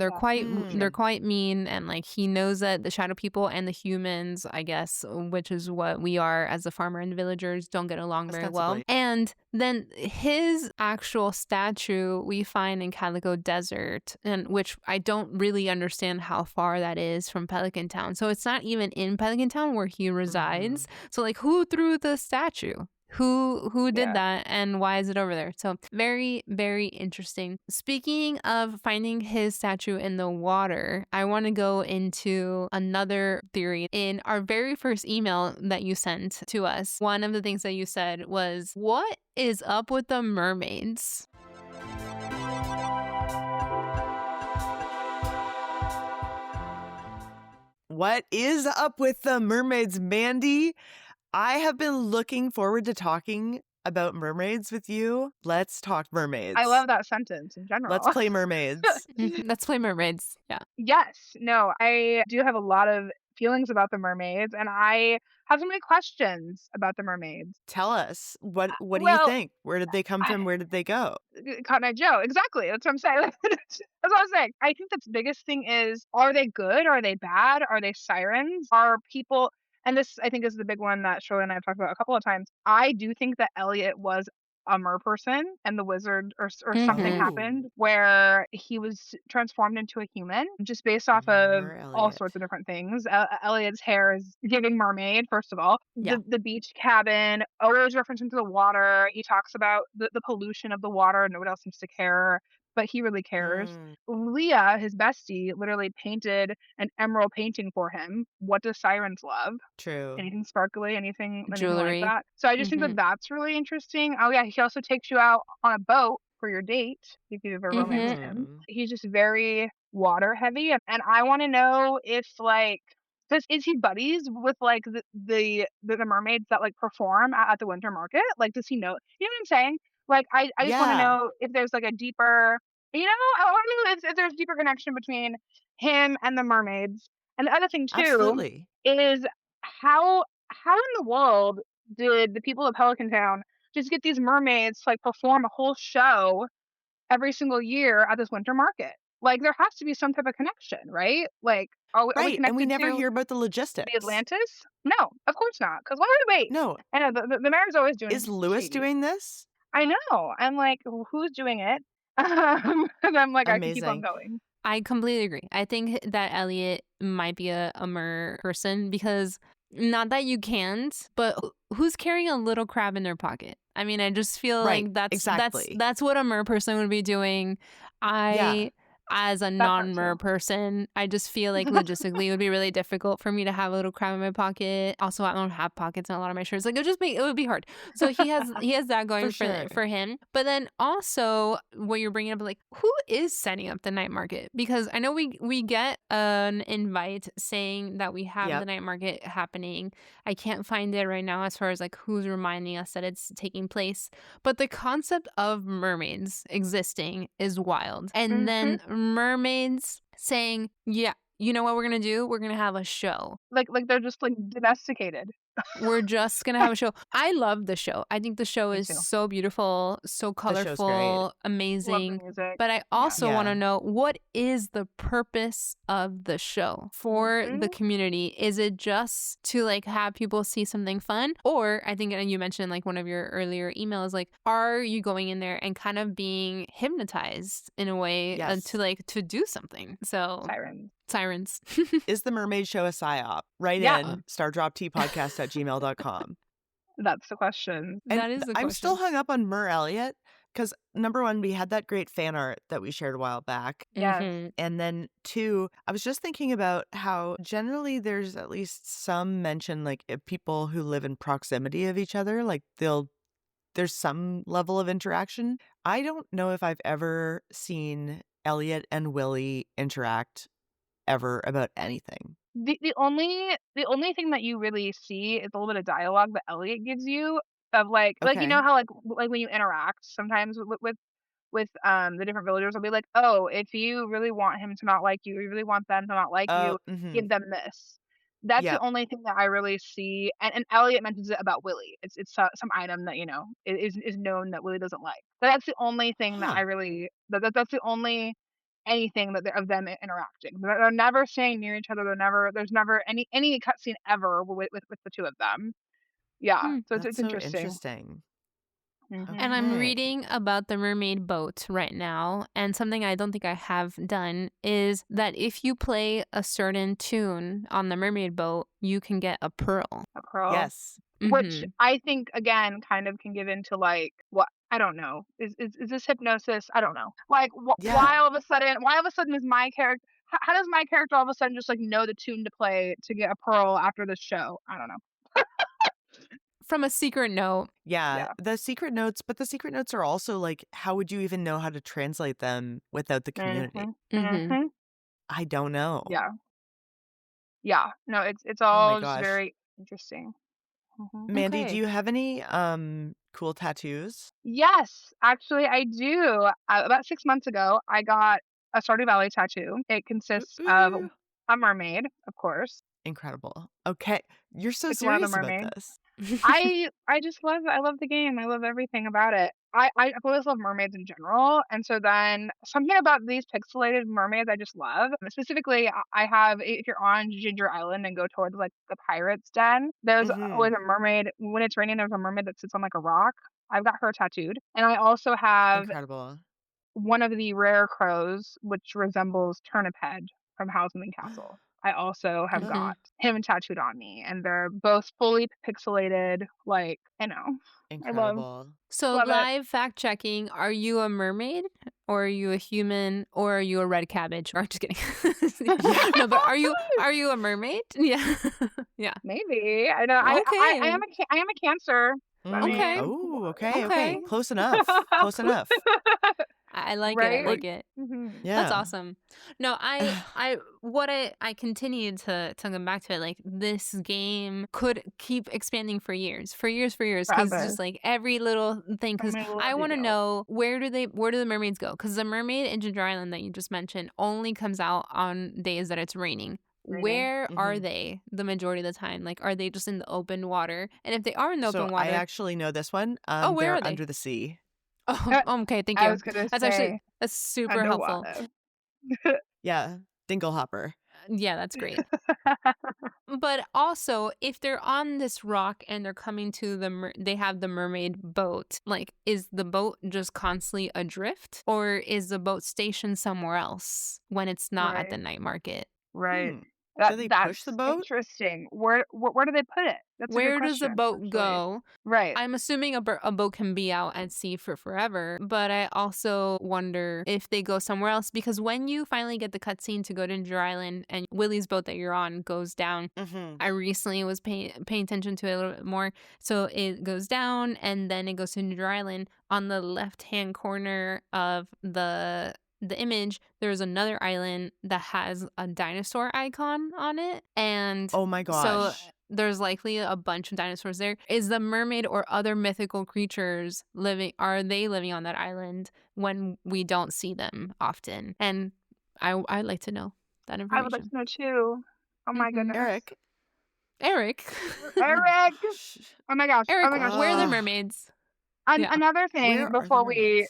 they're quite mean and like he knows that the shadow people and the humans, I guess, which is what we are as the farmer and the villagers, don't get along very well. Ostensibly. And then his actual statue we find in Calico Desert, and which I don't really understand how far that is from Pelican Town. So it's not even in Pelican Town where he resides. So like who threw the statue? Who did Yeah. that and why is it over there? So very, very interesting. Speaking of finding his statue in the water, I want to go into another theory. In our very first email that you sent to us, one of the things that you said was, what is up with the mermaids? What is up with the mermaids, Mandy? I have been looking forward to talking about mermaids with you. Let's talk mermaids. I love that sentence in general. Let's play mermaids. Let's play mermaids. Yeah. Yes. No, I do have a lot of feelings about the mermaids, and I have so many questions about the mermaids. Tell us, what do you Well, think? Where did they come from? Where did they go? Cotton Eye Joe. Exactly. That's what I'm saying. That's what I'm saying. I think the biggest thing is, are they good? Are they bad? Are they sirens? Are people, and this I think is the big one that Shirley and I have talked about a couple of times. I do think that Elliot was a mer person and the wizard or something Mhm. happened where he was transformed into a human just based off of Mer all Elliot. sorts of different things. Elliot's hair is giving mermaid, first of all. Yeah. The beach cabin, always referencing to the water. He talks about the pollution of the water. Nobody else seems to care, but he really cares. Leah, his bestie, literally painted an emerald painting for him. What do sirens love? True. Anything sparkly, anything like Jewelry. that. So I just think that that's really interesting. Oh yeah, he also takes you out on a boat for your date if you've ever romanced him. He's just very water heavy, and I want to know if like is he buddies with like the mermaids that like perform at the winter market? Like, does he know? You know what I'm saying? Like, I just want to Yeah. know if there's like a deeper, I want to know if there's a deeper connection between him and the mermaids. And the other thing too Absolutely. is how in the world did the people of Pelican Town just get these mermaids to like perform a whole show every single year at this winter market? Like, there has to be some type of connection, right? Like, are we Right. And we connected never to hear about the the logistics. Atlantis? No, of course not. Because why would we wait? No. I know the mayor's always doing. Is Lewis shady. doing this? I know. I'm like, who's doing it? And I'm like, I can keep on Amazing. going. I completely agree. I think that Elliot might be a mer person because not that you can't, but who's carrying a little crab in their pocket? I mean, I just feel Right, like exactly. that's what a mer person would be doing. As a non-mer person, I just feel like logistically it would be really difficult for me to have a little crab in my pocket. Also, I don't have pockets in a lot of my shirts. Like it would be hard. So he has that going for him. But then also what you're bringing up, like who is setting up the night market? Because I know we get an invite saying that we have the night market happening. I can't find it right now as far as like who's reminding us that it's taking place. But the concept of mermaids existing is wild. And then mermaids saying, yeah, you know what we're going to do? We're going to have a show. Like they're just like domesticated. We're just going to have a show. I love the show. I think the show is so beautiful, so colorful, amazing. Love the music. But I also want to know, what is the purpose of the show for the community? Is it just to like have people see something fun? Or I think you mentioned like one of your earlier emails, like, are you going in there and kind of being hypnotized in a way to do something? So Sirens. Is the mermaid show a psyop? Write in stardroptpodcast@gmail.com. That's the question. And that is the question. I'm still hung up on Mer Elliot because number one, we had that great fan art that we shared a while back. Yes. And then two, I was just thinking about how generally there's at least some mention like if people who live in proximity of each other, like there's some level of interaction. I don't know if I've ever seen Elliot and Willie interact ever about anything. the only thing that you really see is a little bit of dialogue that Elliot gives you of like you know Okay. how like when you interact sometimes with the different villagers will be like, "Oh, if you really want him to not like you, or you really want them to not like Oh, you, mhm. give them this." That's the Yep. only thing that I really see, and Elliot mentions it about Willie. It's some item that, is known that Willie doesn't like. But that's the only thing that Huh. I really that's the only anything that of them interacting. They're never staying near each other. There's never any cutscene ever with the two of them. Yeah, Hmm. so it's That's it's so interesting. interesting. And Mhm. I'm Okay. reading about the mermaid boat right now, and something I don't think I have done is that if you play a certain tune on the mermaid boat, you can get a pearl. A pearl. Yes. Which Mhm. I think again kind of can give into like what I don't know. Is this hypnosis? I don't know. Like Yeah. why all of a sudden is my character how does my character all of a sudden just like know the tune to play to get a pearl after the show? I don't know. From a secret note. Yeah. Yeah. The secret notes, but the secret notes are also like, how would you even know how to translate them without the community? Mhm. Mhm. Mhm. I don't know. Yeah. Yeah. No, it's Oh my all just gosh. very interesting. Mhm. Mandy, do Okay. you have any cool tattoos? Yes, actually I do. About 6 months ago, I got a Stardew Valley tattoo. It consists of Ooh. a mermaid, of course. Incredible. Okay. You're so It's one of the serious about mermaids. this. I just love the game. I love everything about it. I've always loved mermaids in general, and so then something about these pixelated mermaids I just love. Specifically, I have if you're on Ginger Island and go towards like the pirates den, there's Mhm. always a mermaid. When it's raining, there's a mermaid that sits on like a rock. I've got her tattooed, and I also have Incredible. one of the rare crows, which resembles Turnip Head from Howl's Moving Castle. I also have Mhm. got him tattooed on me, and they're both fully pixelated. Like, I know, I Incredible. So, love it. live fact checking, are you a mermaid or are you a human or are you a red cabbage? Or just kidding. Yeah. No, but are you a mermaid? Yeah. Yeah. Maybe I know. I am Okay. I am a Cancer. I Mm. Okay. mean, Oh, okay, okay. Okay. Close enough. Close enough. I like it. I right? like it. Hmm. That's Yeah. awesome. No, I continue to come back to it. Like this game could keep expanding for years, because Forever. just like every little thing. So Because many little I want to details. know where do the mermaids go? Because the mermaid in Ginger Island that you just mentioned only comes out on days that it's raining. Raining. Where are Mhm. they the majority of the time? Like, are they just in the open water? And if they are in the So open I water, actually know this one. oh, where are They're they? under the sea. Oh, Uh, okay, thank I you. was gonna That's say super helpful. underwater. Yeah. Dinglehopper. Yeah, that's great. But also, if they're on this rock and they're coming to they have the mermaid boat, like, is the boat just constantly adrift? Or is the boat stationed somewhere else when it's not at the Right. night market? Right. Hmm. That Do they push the that's boat? interesting. Where do they put it? That's a good Where does the question, boat actually. go? Right. I'm assuming a boat can be out at sea for forever, but I also wonder if they go somewhere else, because when you finally get the cutscene to go to Ginger Island and Willie's boat that you're on goes down, Mhm. I recently was paying attention to it a little bit more. So it goes down and then it goes to Ginger Island. On the left hand corner of the image, there's another island that has a dinosaur icon on it. And Oh my so gosh. there's likely a bunch of dinosaurs there. Is the mermaid or other mythical creatures are they living on that island when we don't see them often? And I'd like to know that I would like to information. know too. Oh my Mm-hmm. goodness. Eric. Eric. Oh my Eric! gosh. Oh my gosh. Oh Eric, my gosh. where are the Ugh. mermaids? An Yeah. another thing Where are the before we mermaids?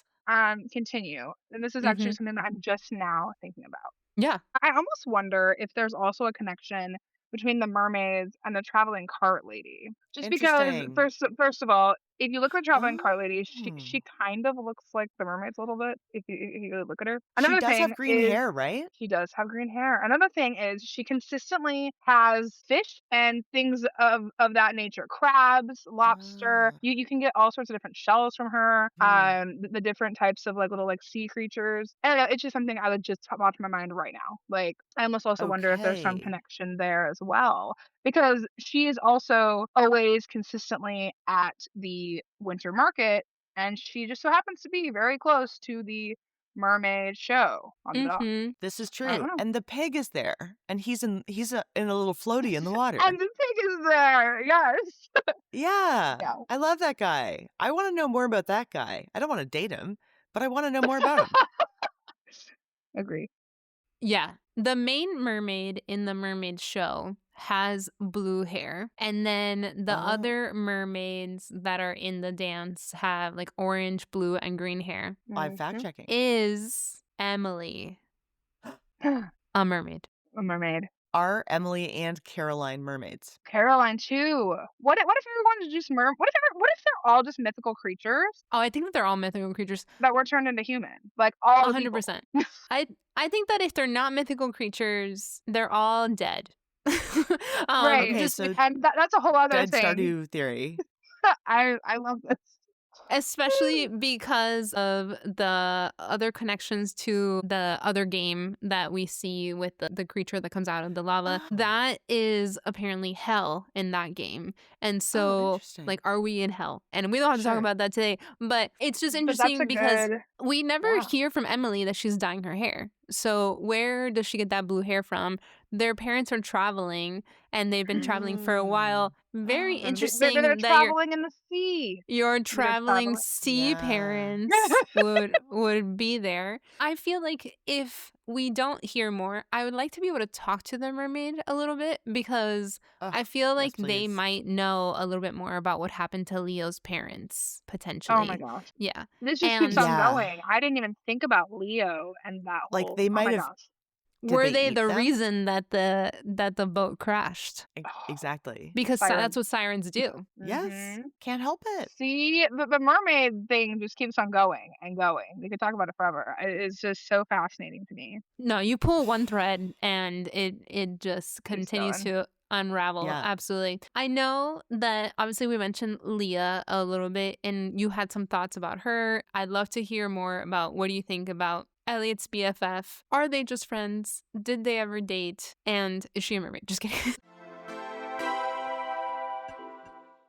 continue, and this is actually Mm-hmm. something that I'm just now thinking about. Yeah. I almost wonder if there's also a connection between the mermaids and the traveling cart lady. Just because Interesting. first of all, if you look at the traveling cart lady, Oh. she kind of looks like the mermaids a little bit if you really look at her. She Another does thing have green is hair, right? she does have green hair. Another thing is she consistently has fish and things of that nature. Crabs, lobster. Oh. You can get all sorts of different shells from her. Hmm. The different types of like little like sea creatures. I don't know, it's just something I would just pop to my mind right now. Like I almost also wonder if there's some Okay. connection there as well. Because she is also always consistently at the winter market, and she just so happens to be very close to the mermaid show on the dock. Mm-hmm. This is I true. don't know. And the pig is there. And he's in a little floaty in the water. And the pig is there. Yes. Yeah. Yeah. I love that guy. I want to know more about that guy. I don't want to date him, but I want to know more about him. Agree. Yeah. The main mermaid in the mermaid show has blue hair. And then the Oh. other mermaids that are in the dance have like orange, blue, and green hair. I'm fact checking. Is Emily a mermaid? A mermaid. Are Emily and Caroline mermaids? Caroline too. What if everyone's just what if they're all just mythical creatures Oh, I think that they're all mythical creatures. that were turned into human? Like all the people. 100%. I think that if they're not mythical creatures, they're all dead. Right. Okay, Just so And that's a whole other dead thing. Stardew theory. I love this. especially because of the other connections to the other game that we see with the creature that comes out of the lava. Oh. That is apparently hell in that game. And so, interesting. like, are we in hell? And we don't have to talk Sure. about that today, but it's just But that's interesting a because good. we never Yeah. hear from Emily that she's dyeing her hair. So where does she get that blue hair from? Their parents are traveling, and they've been traveling for a while. Very And interesting they're that traveling in the sea. your traveling traveling. sea Yeah. parents would be there. I feel like if we don't hear more, I would like to be able to talk to the mermaid a little bit because Ugh, I feel like yes, they please. might know a little bit more about what happened to Leo's parents potentially. Oh my gosh. Yeah. This just keeps And- on Yeah. going. I didn't even think about Leo and that Like, whole. they might oh my have- gosh. Did Were they they eat the them? reason that the boat crashed? Exactly. Because Sirens. that's what sirens do. Yes. Mhm. Can't help it. See, the mermaid thing just keeps on going and going. We could talk about it forever. It's just so fascinating to me. No, you pull one thread and it just continues going. to unravel. Yeah. Absolutely. I know that obviously we mentioned Leah a little bit and you had some thoughts about her. I'd love to hear more about what do you think about Elliot's BFF. Are they just friends? Did they ever date? And is she a mermaid? Just kidding.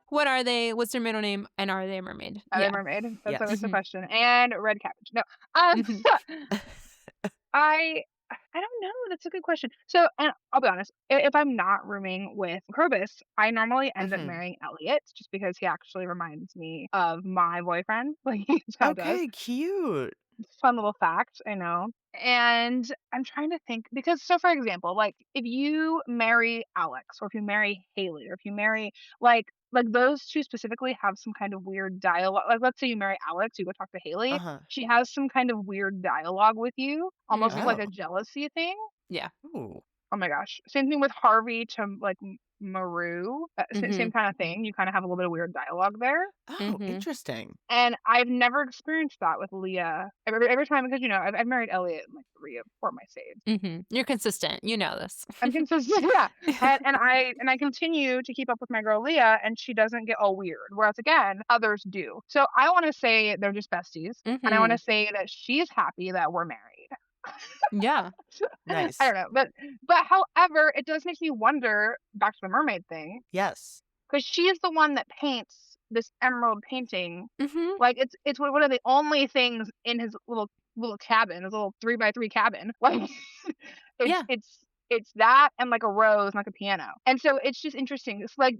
What are they? What's their middle name? And are they a mermaid? Are they Yeah. a mermaid? That's Yes. always the Mhm. question. And red cabbage. No. I don't know. That's a good question. So, and I'll be honest, if I'm not rooming with Krobus, I normally end up Mhm. marrying Elliot just because he actually reminds me of my boyfriend. Like he just kinda does. Okay, cute. Fun little fact, I know. And I'm trying to think because so for example, like if you marry Alex or if you marry Haley or if you marry like those two specifically have some kind of weird dialogue. Like let's say you marry Alex, you go talk to Haley. Uh-huh. She has some kind of weird dialogue with you, almost like a Oh. jealousy thing. Yeah. Ooh. Oh my gosh. Same thing with Harvey to like Maru. Same kind of thing. You kind of have a little bit of weird dialogue there. Oh, Mhm. interesting. And I've never experienced that with Leah. Every time, because I've married Elliot in like 3 of 4 of my saves. You're consistent. You know this. I'm consistent, yeah. And I continue to keep up with my girl Leah, and she doesn't get all weird. Whereas again, others do. So I want to say they're just besties, and I want to say that she's happy that we're married. Yeah. Nice. I don't know, but however, it does make me wonder back to the mermaid thing Yes. because she is the one that paints this emerald painting. Mm-hmm. Like it's one of the only things in his little cabin, his little 3x3 cabin. Like Yeah. it's that and like a rose and like a piano. And so it's just interesting. It's like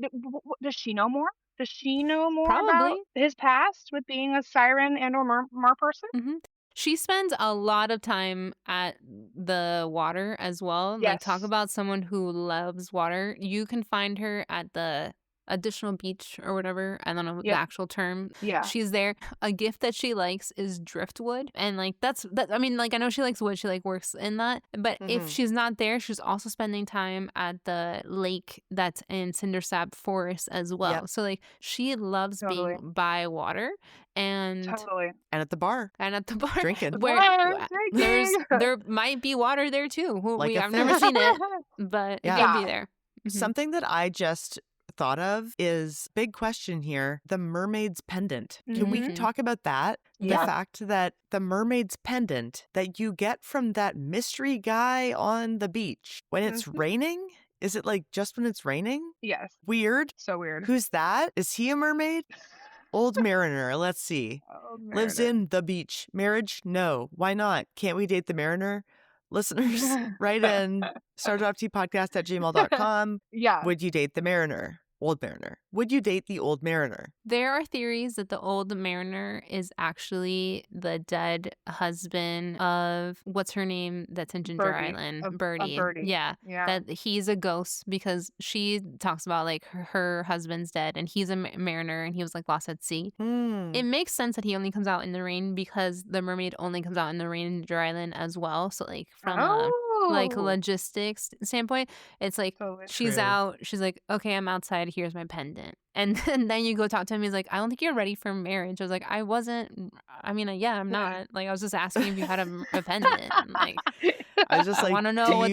does she know more? Does she know more about Probably. his past with being a siren and or mer person? Mm-hmm. She spends a lot of time at the water as well. Like, talk Yes. about someone who loves water. You can find her at the additional beach or whatever. I don't know the Yep. actual term. Yeah. She's there. A gift that she likes is driftwood. And like that I mean, like I know she likes wood. She like works in that. But if Mhm. she's not there, she's also spending time at the lake that's in Cindersap Forest as well. Yep. So like she loves Totally. being by water and Totally. And at the bar, at the bar drinking. where Bar there's drinking. there might be water there too. Like a I've never fish. seen it, but it Yeah. could be Yeah. there. Mhm. Something that I just thought of is big question here, the mermaid's pendant. Can we Mhm. talk about that? Yeah. The fact that the mermaid's pendant that you get from that mystery guy on the beach when it's raining, is it like just when it's raining? Yes. Weird. So weird. Who's that? Is he a mermaid? Old mariner. Let's see. Old Lives mariner. in the beach. Marriage? No. Why not? Can't we date the mariner? Listeners, write in stardroptpodcast@gmail.com. Yeah. Would you date the mariner? Old mariner. Would you date the old mariner? There are theories that the old mariner is actually the dead husband of what's her name that's in Ginger Birdie. Island? Of Birdie. Birdie. Yeah. Yeah. That he's a ghost because she talks about like her husband's dead and he's a mariner and he was like lost at sea. It makes sense that he only comes out in the rain because the mermaid only comes out in the rain in Ginger Island as well. So like from a like logistics standpoint, it's like Totally she's true. out, she's like, okay, I'm outside, here's my pendant. And then you go talk to him, he's like, I don't think you're ready for marriage. I was like, yeah, I'm not. Like, I was just asking if you had a pendant. And, like, I was just I like, want to know what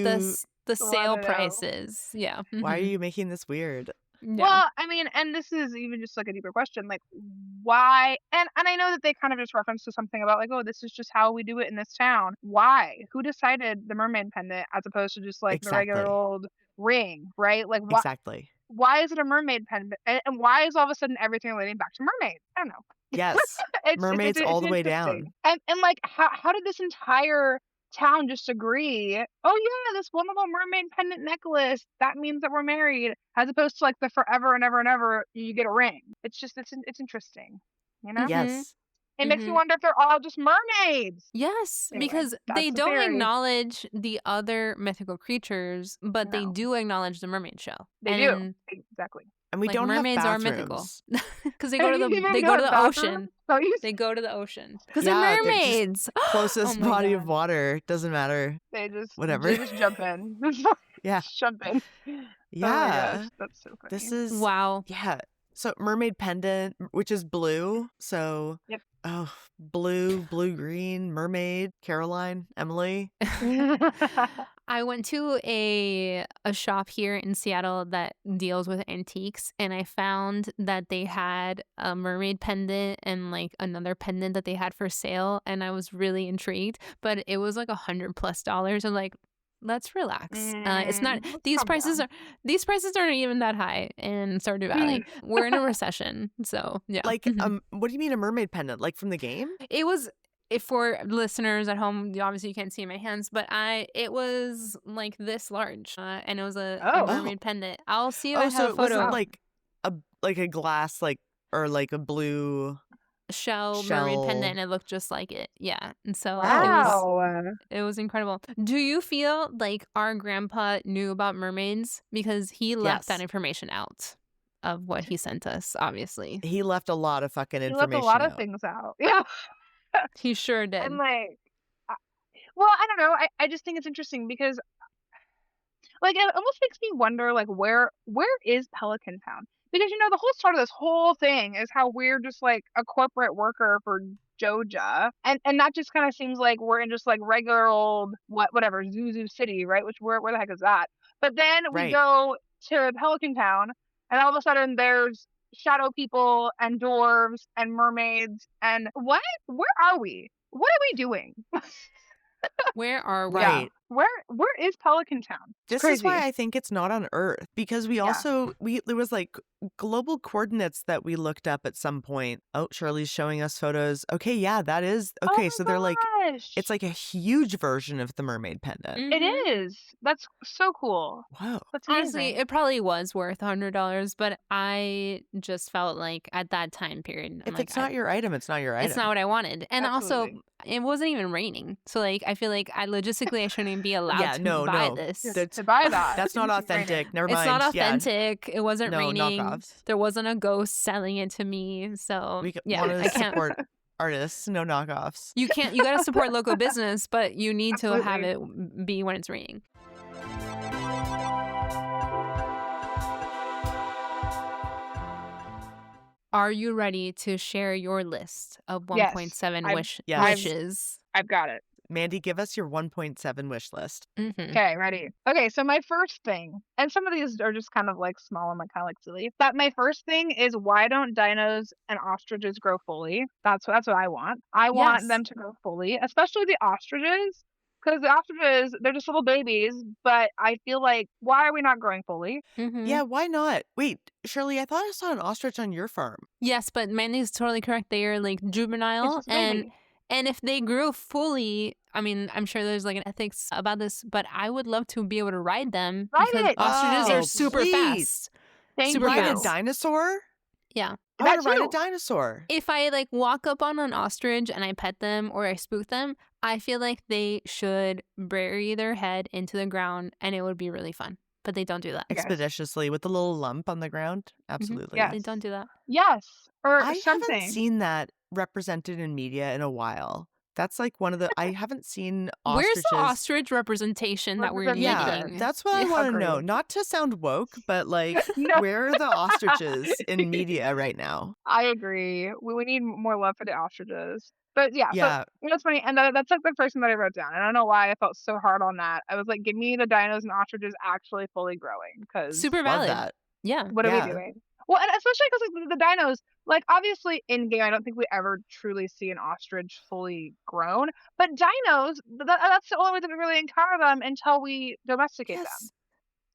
the sale wanna price know. is. Yeah. why are Mhm. you making this weird? Yeah. Well, I mean, and this is even just like a deeper question, like why? And I know that they kind of just reference to something about like, oh, this is just how we do it in this town. Why? Who decided the mermaid pendant as opposed to just like the regular Exactly. old ring, right? Like, why? Exactly. Why is it a mermaid pendant? And why is all of a sudden everything relating back to mermaids? I don't know. Yes. Mermaids all the way interesting. down. And like, how did this entire town just agree? Oh yeah, this one little mermaid pendant necklace, that means that we're married, as opposed to like the forever and ever and ever you get a ring. It's just it's interesting, you know. Mhm. Yes. It makes me Mhm. wonder if they're all just mermaids. Yes, Anyway, because that's they the don't theory. acknowledge the other mythical creatures, but they No. do acknowledge the mermaid show. They do exactly. And we Like don't mermaids have are mythical bathrooms. because they go to the Even they go go to to the bathroom? ocean. So you They go to the ocean because Yeah, they're they're just mermaids. Closest Oh my body God. of water. Doesn't matter. they just Whatever. jump in. Yeah. Just jump in. Oh my Yeah. gosh, that's so funny. This is Wow. yeah. So mermaid pendant, which is blue. So Yep. oh, blue, green, mermaid, Caroline, Emily. I went to a shop here in Seattle that deals with antiques, and I found that they had a mermaid pendant and like another pendant that they had for sale, and I was really intrigued. But it was like $100+. I'm like, let's relax. It's not Let's these calm prices down. these prices aren't even that high in Stardew Valley. We're in a recession, so yeah. Like Mhm. what do you mean a mermaid pendant? Like from the game? It was if for listeners at home, obviously you can't see my hands, but it was like this large, and it was a Oh. mermaid pendant. I'll see if I Oh, have so a it wasn't photo. like a glass or like a blue Shell mermaid shell. pendant, and it looked just like it. Yeah, and so Wow. it was incredible. Do you feel like our grandpa knew about mermaids because he left that Yes. information out of what he sent us? Obviously, He left a lot of fucking He information left a lot of out. things out. Yeah. he sure did. And like, well, I don't know. I just think it's interesting because like it almost makes me wonder like where is Pelican Town? Because the whole start of this whole thing is how we're just like a corporate worker for Joja, and that just kind of seems like we're in just like regular old whatever Zuzu City, right? Which where the heck is that? But then we Right. go to Pelican Town, and all of a sudden there's shadow people and dwarves and mermaids and what? Where are we? What are we doing? Where are we? Right. Where is Pelican Town? This crazy. is why I think it's not on Earth, because we also there was like global coordinates that we looked up at some point. Oh, Shirley's showing us photos. Okay, yeah, that is okay. So they're like it's like a huge version of the mermaid pendant. It is. That's so cool. Whoa. That's Honestly, amazing. it probably was worth $100, but I just felt like at that time period, If it's not your item, it's not your item. it's not what I wanted. And Absolutely. also, it wasn't even raining. So, like, I feel like I shouldn't even be allowed to buy this. To buy that. That's not It's raining. authentic. Never It's mind. not Yeah. authentic. It wasn't No, raining. knockoffs. There wasn't a ghost selling it to me. So, We yeah, want I to can't. support artists, no knockoffs. You got to support local business, but you need to have Absolutely. it be when it's raining. Are you ready to share your list of Yes, 1.7 Yes. wishes? I've got it. Mandy, give us your 1.7 wish list. Mm-hmm. Okay, ready. Okay, so my first thing, and some of these are just kind of like small and like kind of like silly, but my first thing is why don't dinos and ostriches grow fully? That's what I want. I want Yes. them to grow fully, especially the ostriches. Because the ostriches, they're just little babies, but I feel like, why are we not growing fully? Mm-hmm. Yeah, why not? Wait, Shirley, I thought I saw an ostrich on your farm. Yes, but Mandy's totally correct. They are like It's juvenile, just a baby. and if they grew fully, I mean, I'm sure there's like an ethics about this, but I would love to be able to ride them Ride because it. ostriches Oh, are super please. fast. Thank Super you. Ride a fast. dinosaur? Yeah. I want That to ride a too. dinosaur. If I like walk up on an ostrich and I pet them or I spook them, I feel like they should bury their head into the ground and it would be really fun. But they don't do that. Yes. Expeditiously with the little lump on the ground. Absolutely. Yes. They don't do that. Yes. Or I something. haven't seen that represented in media in a while. That's like one of the I haven't seen ostriches. Where's the ostrich representation that we're needing? Yeah, that's what I want to know. Agreed. Not to sound woke, but like, No. where are the ostriches in media right now? I agree. We need more love for the ostriches. But yeah, Yeah. so you know what's funny? And that's like the first thing that I wrote down. And I don't know why I felt so hard on that. I was like, give me the dinos and ostriches actually fully growing. Because Super Love valid. that. Yeah. what are Yeah. we doing? Well, and especially because like the dinos, like obviously in game, I don't think we ever truly see an ostrich fully grown. But dinos, that's the only way that we really encounter them until we domesticate Yes.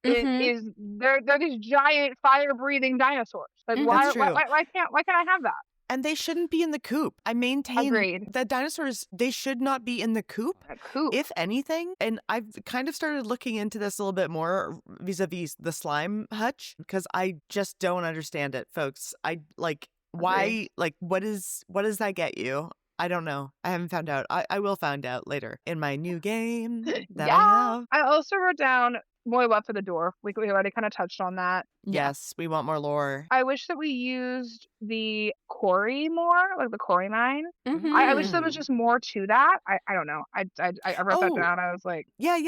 them. Mhm. Is they're these giant fire breathing dinosaurs? Like Mhm. why That's true. why can't I have that? And they shouldn't be in the coop. I maintain Agreed. that dinosaurs, they should not be in the coop. A coop. If anything, and I've kind of started looking into this a little bit more vis-a-vis the slime hutch, because I just don't understand it, folks. I like why, Agreed. like what does that get you? I don't know. I haven't found out. I will find out later in my new game that I have. I also wrote down more love for the dwarf. We already kind of touched on that. Yeah. Yes, we want more lore. I wish that we used the quarry more, like the quarry mine. Mhm. I wish there was just more to that. I don't know. I wrote that Oh. down. I was like, Yeah,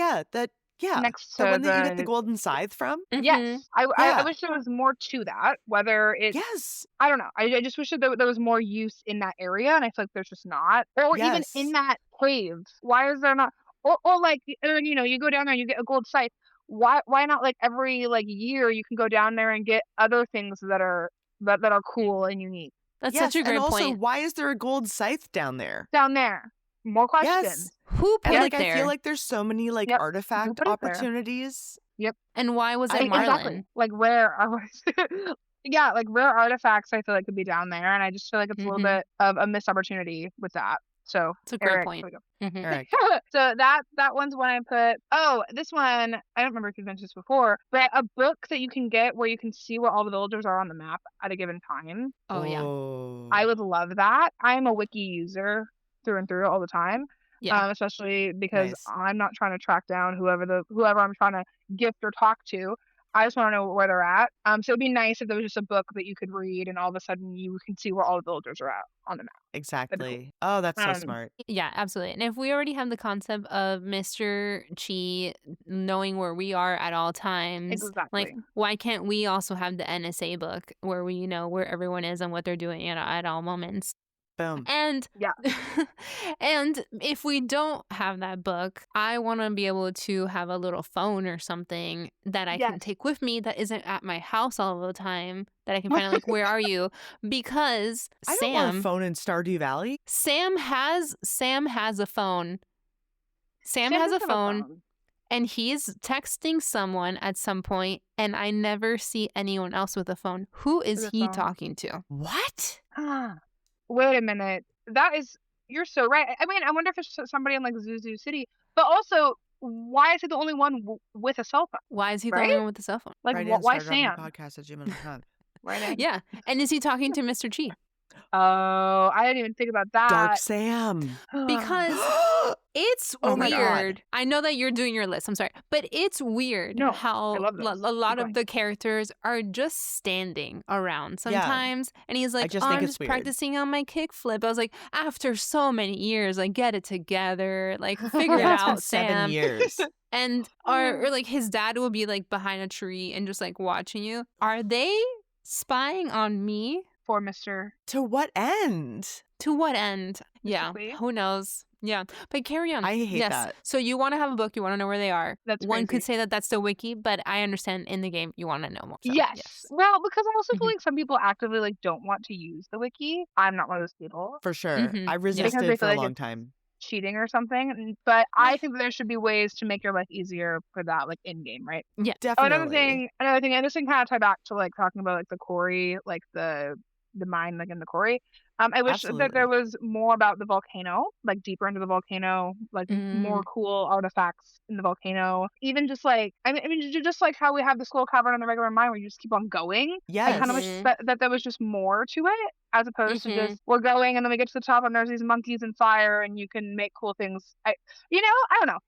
next the to one that you get the the golden scythe from. Mhm. yes. I Yeah. wish there was more to that. Whether it's Yes. I don't know. I just wish that there was more use in that area, and I feel like there's just not. Or even Yes. in that cave. Why is there not? Or like you know, you go down there and you get a gold scythe. Why not like every like year you can go down there and get other things that are cool and unique That's Yes, such a great and also, point. why is there a gold scythe down there? down there? More questions. Yes. Who put And it like there? I feel like there's so many like Yep. Who artifact put it there? opportunities. And why was it Exactly. Marlin? Like where are yeah, like rare artifacts I feel like could be down there, and I just feel like it's a little Mhm. bit of a missed opportunity with that. So It's a great Eric, point. here we go. Mhm. Eric. So that one's one I put. Oh, this one I don't remember if you've mentioned this before, but a book that you can get where you can see where all the villagers are on the map at a given time. Oh yeah. I would love that. I'm a wiki user through and through all the time. Yeah. Especially because Nice. I'm not trying to track down whoever I'm trying to gift or talk to. I just want to know where they're at. So it'd be nice if there was just a book that you could read and all of a sudden you can see where all the villagers are at on the map. Exactly. Oh, that's so smart. Yeah, absolutely. And if we already have the concept of Mr. Chi knowing where we are at all times, like Exactly. why can't we also have the NSA book where we know where everyone is and what they're doing at all moments? Boom. And Yeah. and if we don't have that book, I want to be able to have a little phone or something that I can Yes. take with me that isn't at my house all the time, that I can find out like where are you? Because I don't want a phone in Stardew Valley. Sam has a phone. Sam has a does have phone and he's texting someone at some point and I never see anyone else with a phone. Who is With a he phone. talking to? What? Wait a minute. You're so right. I mean, I wonder if it's somebody in like Zuzu City, but also why is he the only one with a cell phone? Why is he the Right? only one with a cell phone? Like Right why Sam? Podcast@gmail.com. Right in. Yeah. And is he talking to Mr. Chi? Oh, I didn't even think about that. Dark Sam. Because it's Oh my God. weird. I know that you're doing your list. I'm sorry. But it's weird No, how I love this. a lot Keep of the characters are just standing around sometimes. And he's like, just oh, think I'm it's just weird. practicing on my kickflip. I was like, after so many years, like, get it together. Like, figure it Yeah, it's been out, 7 Sam. years. And or like his dad will be like behind a tree and just like watching you. Are they spying on me? For Mr. To what end? To what end? Yeah, Basically. who knows? Yeah, but carry on. I hate yes. that. So you want to have a book, you want to know where they are. That's One could crazy. say that that's the wiki, but I understand in the game you want to know more. So, Yes. Well, because I also feel Mhm. like some people actively like don't want to use the wiki. I'm not one of those people. For sure. Mhm. I Yeah. Because resisted they for feel a like long it's time. cheating or something. But I think that there should be ways to make your life easier for that, like in game, right? Yeah. Oh, another Definitely. thing, and this thing kind of tie back to like talking about like the quarry, like the mine, like in the quarry. I wish that there Absolutely. was more about the volcano, like deeper into the volcano, like more Mm. cool artifacts in the volcano. Even just like, just like how we have the skull cavern in the regular mine where you just keep on going. I kind of wish Yes. Mhm. that there was just more to it, as opposed to Mhm. just we're going and then we get to the top and there's these monkeys and fire and you can make cool things. I don't know.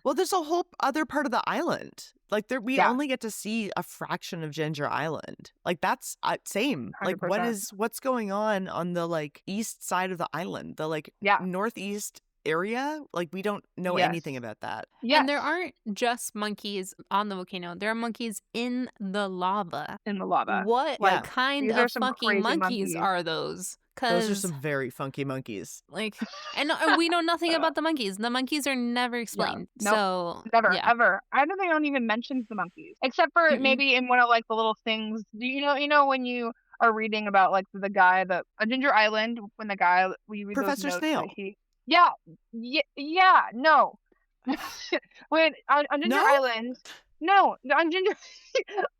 Well, there's a whole other part of the island. Like we Yeah, only get to see a fraction of Ginger Island. Like that's same. Like 100%. what's going on the like east side of the island, the like Yeah. northeast area? Like we don't know Yes. anything about that. Yes. And there aren't just monkeys on the volcano. There are monkeys in the lava. In the lava. What Yeah. kind These are of some fucking crazy monkeys monkeys. are those? Those are 'Cause some very funky monkeys. like, and we know nothing about the monkeys. The monkeys are never explained. Nope. So Never, yeah. ever. I don't think anyone even mentions the monkeys, except for Mm-mm. maybe in one of like the little things. Do you know when you are reading about like the guy that on Ginger Island when the guy we read those Professor notes Snail. that he no when on Ginger No? Island no on Ginger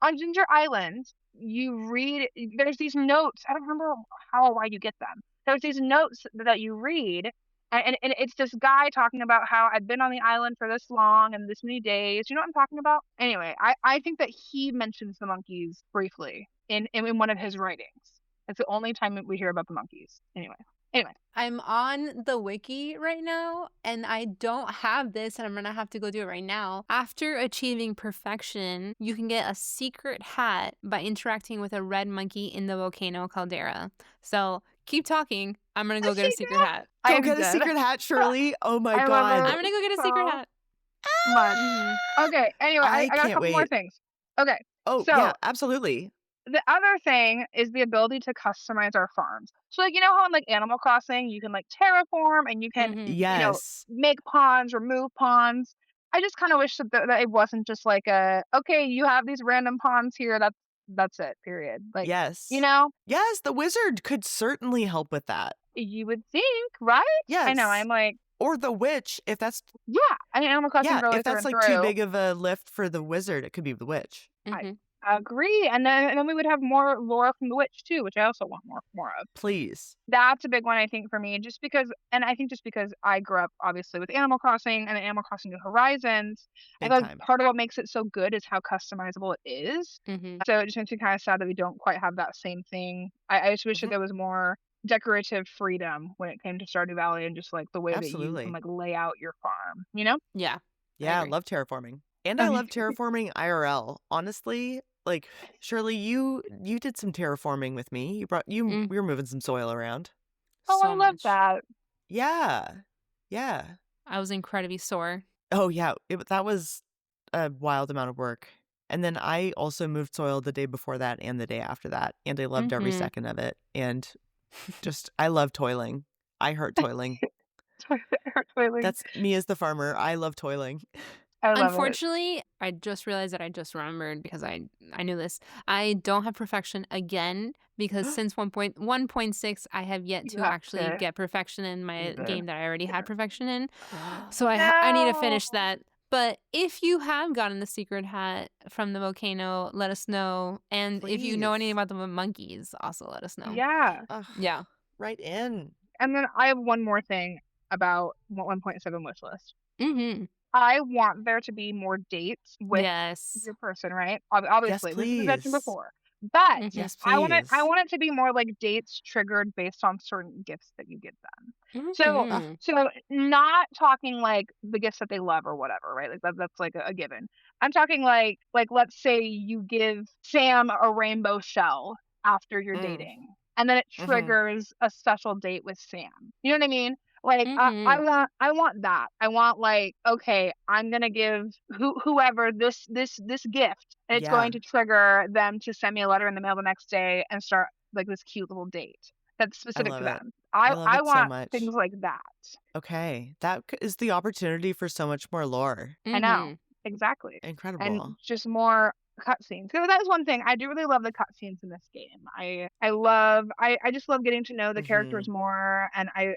on Ginger Island you read there's these notes. I don't remember how or why you get them. There's these notes that you read and it's this guy talking about how I've been on the island for this long and this many days. You know what I'm talking about? Anyway, I think that he mentions the monkeys briefly in one of his writings. It's the only time that we hear about the monkeys. Anyway. I'm on the wiki right now and I don't have this and I'm gonna have to go do it right now. After achieving perfection, you can get a secret hat by interacting with a red monkey in the volcano caldera. So keep talking. I'm gonna go get a secret hat. Go I'm get a dead. secret hat, Shirley. Oh my I love god. it. I'm gonna go get a secret hat. Much. Mhm. Okay, anyway, I got a can't couple more wait. things. Okay, Oh, so yeah, absolutely. the other thing is the ability to customize our farms. So like you know how in like Animal Crossing you can like terraform and you can Mhm. Yes. make ponds, remove ponds. I just kind of wish that it wasn't just like okay, you have these random ponds here. That's it. Period. Like Yes. Yes, the wizard could certainly help with that. you would think, right? Yes. I know. I'm like, Or the witch, if that's yeah. I mean, Animal Crossing really if through that's and like too through. big of a lift for the wizard, it could be the witch. Mhm. I agree, and then we would have more lore from the witch too, which I also want more of. Please. That's a big one, I think, for me, just because I grew up obviously with Animal Crossing and Animal Crossing New Horizons. I Big feel like time. part of what makes it so good is how customizable it is. Mhm. So it just makes me kind of sad that we don't quite have that same thing. I just wish that Mhm. there was more decorative freedom when it came to Stardew Valley and just like the way that you Absolutely. can like lay out your farm, you know? Yeah. Yeah, I agree. love terraforming. And I love terraforming IRL. Honestly, like Shirley, you did some terraforming with me. Mm. We were moving some soil around. Oh, So I love much. that. Yeah. Yeah. I was incredibly sore. Oh yeah, that was a wild amount of work. And then I also moved soil the day before that and the day after that, and I loved every Mhm. second of it. And just I love toiling. I hurt toiling. Toiling. That's me as the farmer. I love toiling. I love it. Unfortunately, I just realized that I just remembered because I knew this. I don't have perfection again because since 1.6 I have yet You to have actually to. get perfection in my Jesus. game that I already Yeah. had perfection in. So I need to finish No. that. But if you have gotten the secret hat from the volcano, let us know. And if you know anything Please. about the monkeys, also let us know. Yeah. Ugh, Yeah. right in. And then I have one more thing about 1.7 wish list. Mhm. I want there to be more dates with Yes. your person, right? Obviously, this is mentioned please. before. But Mhm. Yes, I want please. it to be more like dates triggered based on certain gifts that you give them. So Mhm. so not talking like the gifts that they love or whatever, right? Like that's like a given. I'm talking like let's say you give Sam a rainbow shell after you're Mm. dating, and then it Mhm. triggers a special date with Sam. You know what I mean? Like Mhm. I want that. I want like, okay, I'm gonna give whoever this gift, and it's Yeah. going to trigger them to send me a letter in the mail the next day and start like this cute little date that's I specific love to it. them. I love I it so want much. things like that. Okay. That is the opportunity for so much more lore. I know Mhm. exactly, and Incredible. just more cutscenes. So that is one thing. I do really love the cutscenes in this game. I just love getting to know the characters more, and I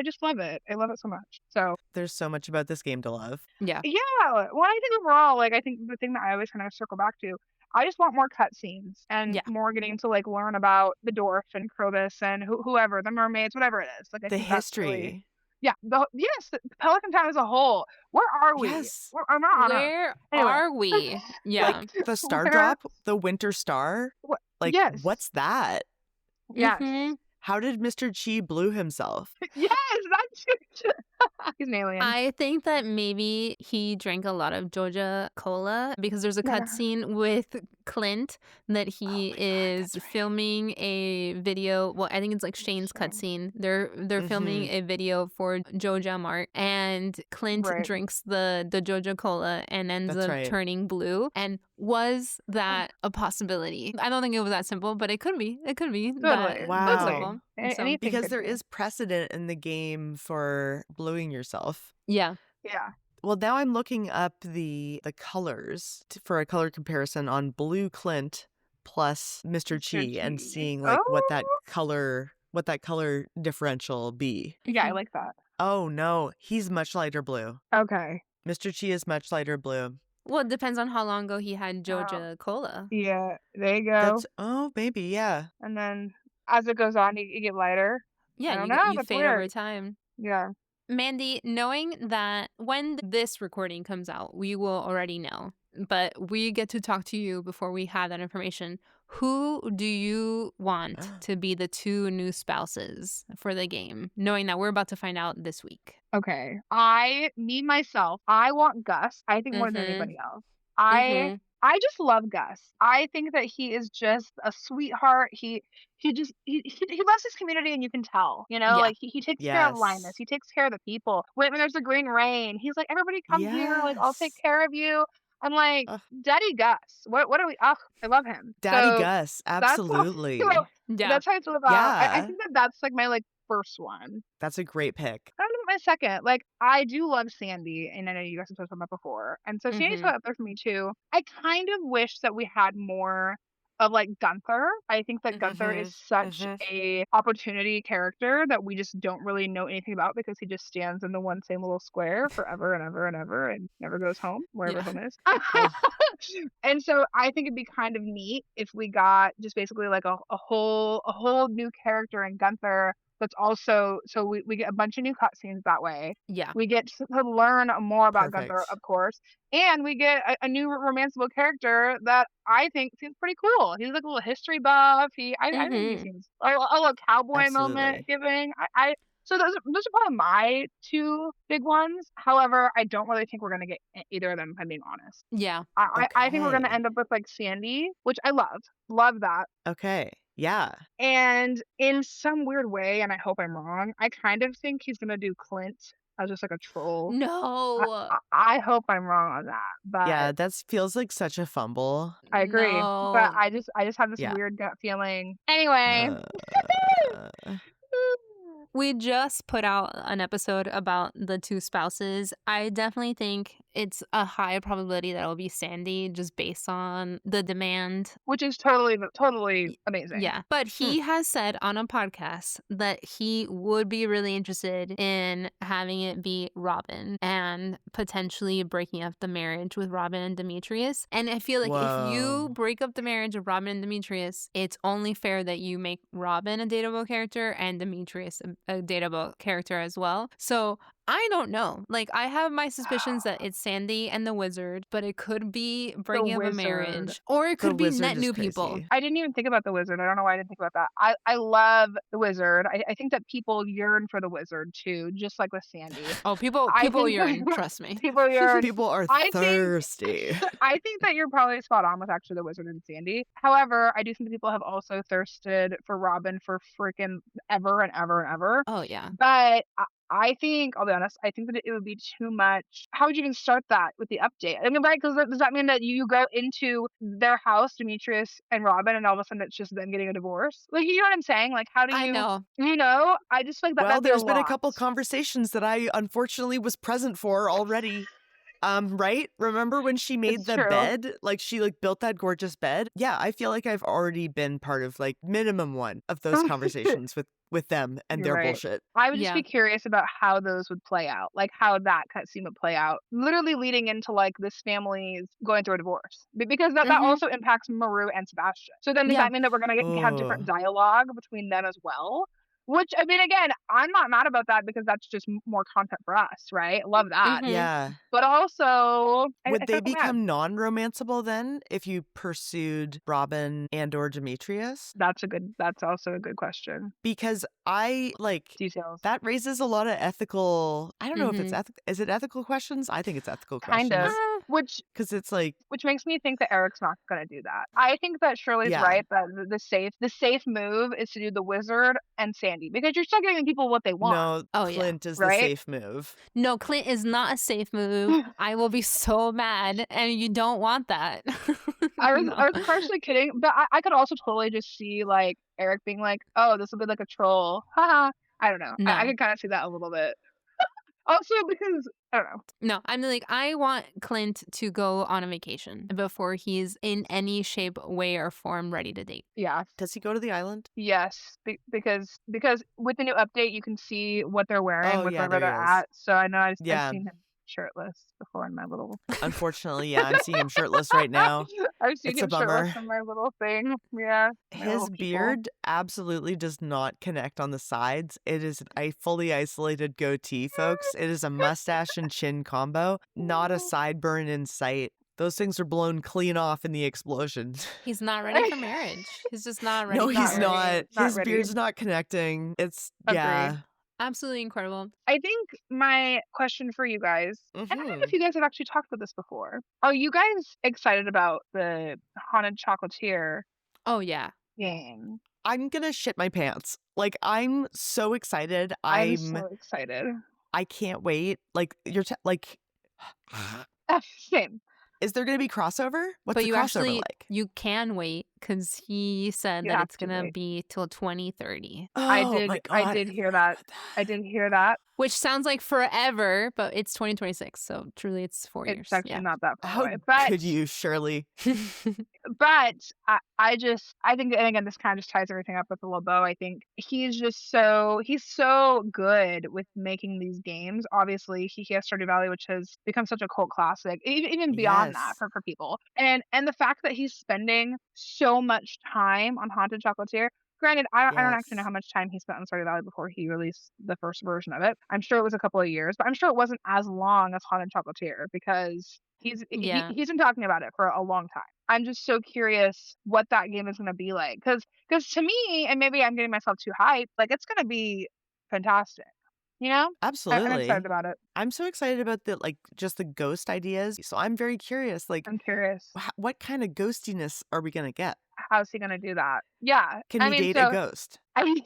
just love it. I love it so much. So There's so much about this game to love. Yeah. yeah. Well, I think overall, like I think the thing that I always kind of circle back to, I just want more cutscenes and Yeah. more getting to like learn about the dwarf and Krobus and whoever, the mermaids, whatever it is. Like I The think that's really history. yeah. The Pelican Town as a whole. Where are we? Yes. I'm not on Earth. Where Anyway. are we? Yeah. Like the Stardrop, the Winter Star. Like, yes. what's that? Yes. Mhm. How did Mr. Chi blue himself? Yes, that's he's an alien. I think that maybe he drank a lot of Joja Cola because there's a Yeah. cutscene with Clint that he God, is that's right. filming a video. Well, I think it's like Shane's Shane. cutscene. They're filming a video for Joja Mart, and Clint Right. drinks the Joja Cola and ends That's up right. turning blue. And was that a possibility? I don't think it was that simple, but it could be. It could be. Totally. Wow. Simple. So- Anything Because could there be. is precedent in the game for bluing yourself. yeah. Yeah. Well, now I'm looking up the colors for a color comparison on Blue Clint plus Mr. Chi and Chi. seeing like what that color differential be. Yeah, I like that. Oh no, he's much lighter blue. Okay. Mr. Chi is much lighter blue. Well, it depends on how long ago he had Joja Cola. Yeah, there you go. That's maybe, yeah. And then as it goes on, you get lighter. I Yeah, don't you, know, you that's fade over weird. time. Yeah. Mandy, knowing that when this recording comes out, we will already know, but we get to talk to you before we have that information. Who do you want to be the 2 new spouses for the game, knowing that we're about to find out this week? Okay. Myself, I want Gus. I think more than anybody else. I just love Gus. I think that he is just a sweetheart. He loves his community, and you can tell. You know, Yeah. like he takes care of Linus. Yes. He takes care of the people. When there's a green rain, he's like, everybody come here. Like I'll take Yes. care of you. I'm like, Ugh. Daddy Gus. What are we? Oh, I love him. Daddy So Gus, that's how- absolutely. Yeah. That's how I feel about. I Yeah. think that's like my first one. That's a great pick. I don't know my second. Like I do love Sandy, and I know you guys have talked about that before. And so Sandy's Mhm. up there for me too. I kind of wish that we had more of like Gunther. I think that Gunther is such a opportunity character that we just don't really know anything about because he just stands in the one same little square forever and ever and ever and never goes home, wherever Yeah. home is. And so I think it'd be kind of neat if we got just basically like a whole new character in Gunther. That's also so we get a bunch of new cutscenes that way. Yeah. We get to learn more about Gunther, Perfect. of course, and we get a new romanceable character that I think seems pretty cool. He's like a little history buff. I think he seems a little cowboy moment giving. So those are probably my 2 big ones. However, I don't really think we're gonna get either of them, if I'm being honest. Yeah. I think we're gonna Okay. end up with like Sandy, which I love that. Okay. Yeah. And in some weird way, and I hope I'm wrong, I kind of think he's gonna do Clint as just like a troll. No. I hope I'm wrong on that, but Yeah, that feels like such a fumble. I agree. No. But I just have this Yeah. weird gut feeling. Anyway, Uh, We just put out an episode about the 2 spouses. I definitely think it's a high probability that it'll be Sandy just based on the demand. which is totally amazing. Yeah. But he has said on a podcast that he would be really interested in having it be Robin and potentially breaking up the marriage with Robin and Demetrius. And I feel like if you Whoa. break up the marriage of Robin and Demetrius, it's only fair that you make Robin a dateable character and Demetrius a dateable character as well. So I don't know. Like, I have my suspicions that it's Sandy and the wizard, but it could be breaking up a wizard. marriage, or it The could be wizard net is new crazy. people. I didn't even think about the wizard. I don't know why I didn't think about that. I love the wizard. I think that people yearn for the wizard too, just like with Sandy. Oh, people I think yearn. that- Trust me. People yearn. People are I think- thirsty. I think that you're probably spot on with actually the wizard and Sandy. However, I do think that people have also thirsted for Robin for freaking ever and ever and ever. Oh yeah. But I think, I'll be honest, I think that it would be too much. How would you even start that with the update? I mean, right? Because does that mean that you go into their house, Demetrius and Robin, and all of a sudden it's just them getting a divorce? Like, you know what I'm saying? Like, how do you, I know. you know? I just feel like that Well, might be there's a been a lot. couple conversations that I unfortunately was present for already. Right? Remember when she made It's the true. bed? Like she like built that gorgeous bed? Yeah, I feel like I've already been part of like minimum one of those conversations with them and You're their right. bullshit. I would just Yeah. be curious about how those would play out, like how that cutscene would play out, literally leading into like this family's going through a divorce, because that Mhm. also impacts Maru and Sebastian. So then does Yeah. that mean that we're gonna have different Oh. dialogue between them as well? Which I mean, again, I'm not mad about that because that's just more content for us, right? Love that. Mhm. Yeah. But also, I Would they feel mad. become non-romanceable then if you pursued Robin and or Demetrius? That's also a good question. Because I like Details. that raises a lot of ethical. I don't know if it's Mhm. is it ethical questions? I think it's ethical Kind of. questions Which because it's like, makes me think that Eric's not going to do that. I think that Shirley's yeah, right that the safe move is to do the wizard and Sandy because you're still giving people what they want, no, Oh, yeah. Clint is the right? safe move. No, Clint is not a safe move. I will be so mad, and you don't want that. No. I was partially kidding, but I could also totally just see like Eric being like, "Oh, this will be like a troll." Haha. I don't know. I No. could kind of see that a little bit. Also because I don't know. No, I'm like, I want Clint to go on a vacation before he's in any shape, way, or form ready to date. Yeah. Does he go to the island? Yes, because with the new update, you can see what they're wearing Oh with yeah, wherever there they're he is. at. So I know I've Yeah. seen him shirtless before in my little. Unfortunately, yeah, I'm seeing him shirtless right now. I've seen It's a him shirtless bummer. in my little thing. Yeah, my His little people. beard absolutely does not connect on the sides. It is a fully isolated goatee, folks. It is a mustache and chin combo, not a sideburn in sight. Those things are blown clean off in the explosion. He's not ready for marriage. He's just not ready No, for he's Not marriage. ready. not. Not His ready. beard's not connecting. It's, Agreed. yeah. Absolutely incredible. I think my question for you guys, and I don't know Mhm. if you guys have actually talked about this before. Are you guys excited about the Haunted Chocolatier Oh, yeah. game? I'm gonna shit my pants. Like, I'm so excited. I'm so excited. I can't wait. Like, like, Same. is there gonna be crossover? What's But the you crossover actually, like? you can wait because he said You that have it's to going to wait. be till 2030, Oh I my god! I did hear that. I did hear that. which sounds like forever, but it's 2026. So truly, it's 4 years. It's actually not that far How away. But could you, Shirley? but I think, and again, this kind of just ties everything up with a little bow. I think he's so good with making these games. Obviously, he has Stardew Valley, which has become such a cult classic, even beyond that Yes. for people. And the fact that he's spending so much time on Haunted Chocolatier. Granted, I don't actually know Yes. how much time he spent on Stardew Valley before he released the first version of it. I'm sure it was a couple of years, but I'm sure it wasn't as long as Haunted Chocolatier because Yeah. he's been talking about it for a long time. I'm just so curious what that game is going to be like because to me, and maybe I'm getting myself too hyped, like it's going to be fantastic. You know, I'm Absolutely. excited about it. I'm so excited about the like just the ghost ideas. So I'm very curious. Like, I'm curious. what kind of ghostiness are we gonna get? How's he going to do that? Yeah, Can I we mean, date a so ghost? I mean,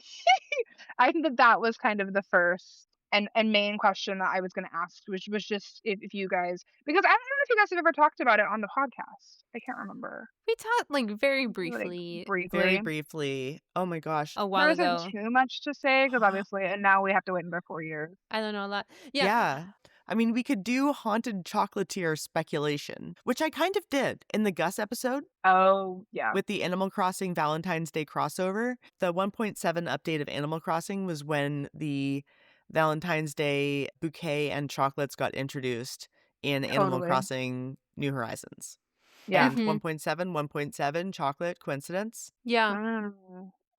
I think that was kind of the first and main question that I was going to ask, which was just if you guys, because I don't know if you guys have ever talked about it on the podcast. I can't remember. We talked like very Like briefly briefly. Very briefly. Oh my gosh. a There while isn't ago. too much to say because obviously, and now we have to wait another 4 years. I don't know a lot. Yeah. Yeah. I mean, we could do haunted chocolatier speculation, which I kind of did in the Gus episode Oh, yeah. with the Animal Crossing Valentine's Day crossover. The 1.7 update of Animal Crossing was when the Valentine's Day bouquet and chocolates got introduced in Animal Totally. Crossing New Horizons. Yeah. And 1.7 chocolate, coincidence? Yeah.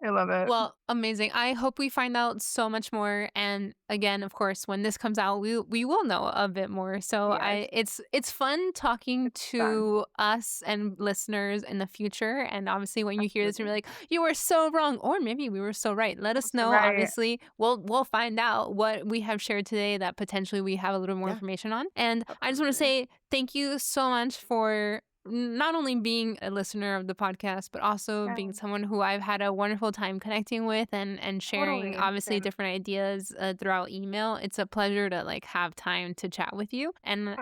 I love it. Well, amazing. I hope we find out so much more. And again, of course, when this comes out, we will know a bit more. So Yes. it's fun talking to us and listeners in the future. And obviously, when you hear this, you're like, you were so wrong, or maybe we were so right. Let us know. Right. Obviously, we'll find out what we have shared today that potentially we have a little more Yeah. information on. And I just want to say thank you so much for not only being a listener of the podcast, but also Yeah, being someone who I've had a wonderful time connecting with and sharing totally. obviously Same. different ideas throughout email. It's a pleasure to like have time to chat with you. And I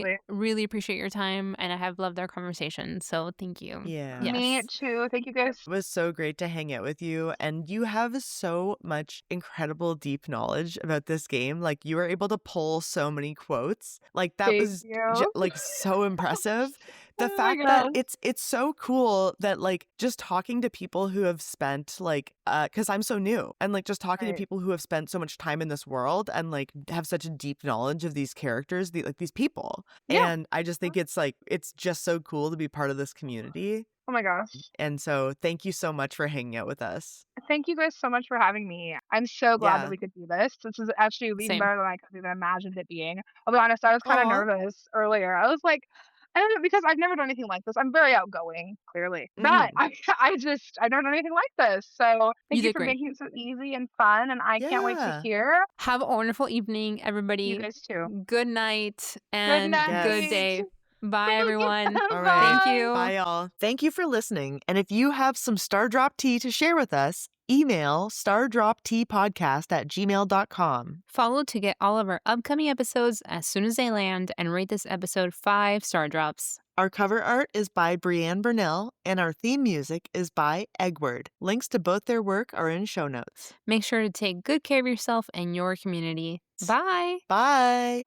Absolutely. really appreciate your time and I have loved our conversation. So thank you. Yeah. Me Yes. too. Thank you guys. It was so great to hang out with you, and you have so much incredible deep knowledge about this game. Like, you were able to pull so many quotes. Like, that Thank was you. like so impressive. The Oh my fact that gosh. it's so cool that like just talking to people who have spent like because I'm so new, and like just talking to Right. people who have spent so much time in this world and like have such a deep knowledge of these characters, like these people. Yeah. And I just think it's like it's just so cool to be part of this community. Oh my gosh. And so thank you so much for hanging out with us. Thank you guys so much for having me. I'm so glad that Yeah. we could do this. This is actually even Same. better than I could have imagined it being. I'll be honest, I was kind of Aw. nervous earlier. I was like, I don't know, because I've never done anything like this. I'm very outgoing, clearly. But Mhm. I've never done anything like this. So You thank you did for great. making it so easy and fun. And I can't wait to Yeah. hear Have a wonderful evening, you everybody. guys too. Good night Good and good night. Yes. day. Bye, Thank you. everyone. All right. Thank Bye. you. Bye, y'all. Thank you for listening. And if you have some Stardrop tea to share with us, email stardropteapodcast@gmail.com. Follow to get all of our upcoming episodes as soon as they land and rate this episode 5 star drops. Our cover art is by Brianne Burnell, and our theme music is by Eggward. Links to both their work are in show notes. Make sure to take good care of yourself and your community. Bye. Bye.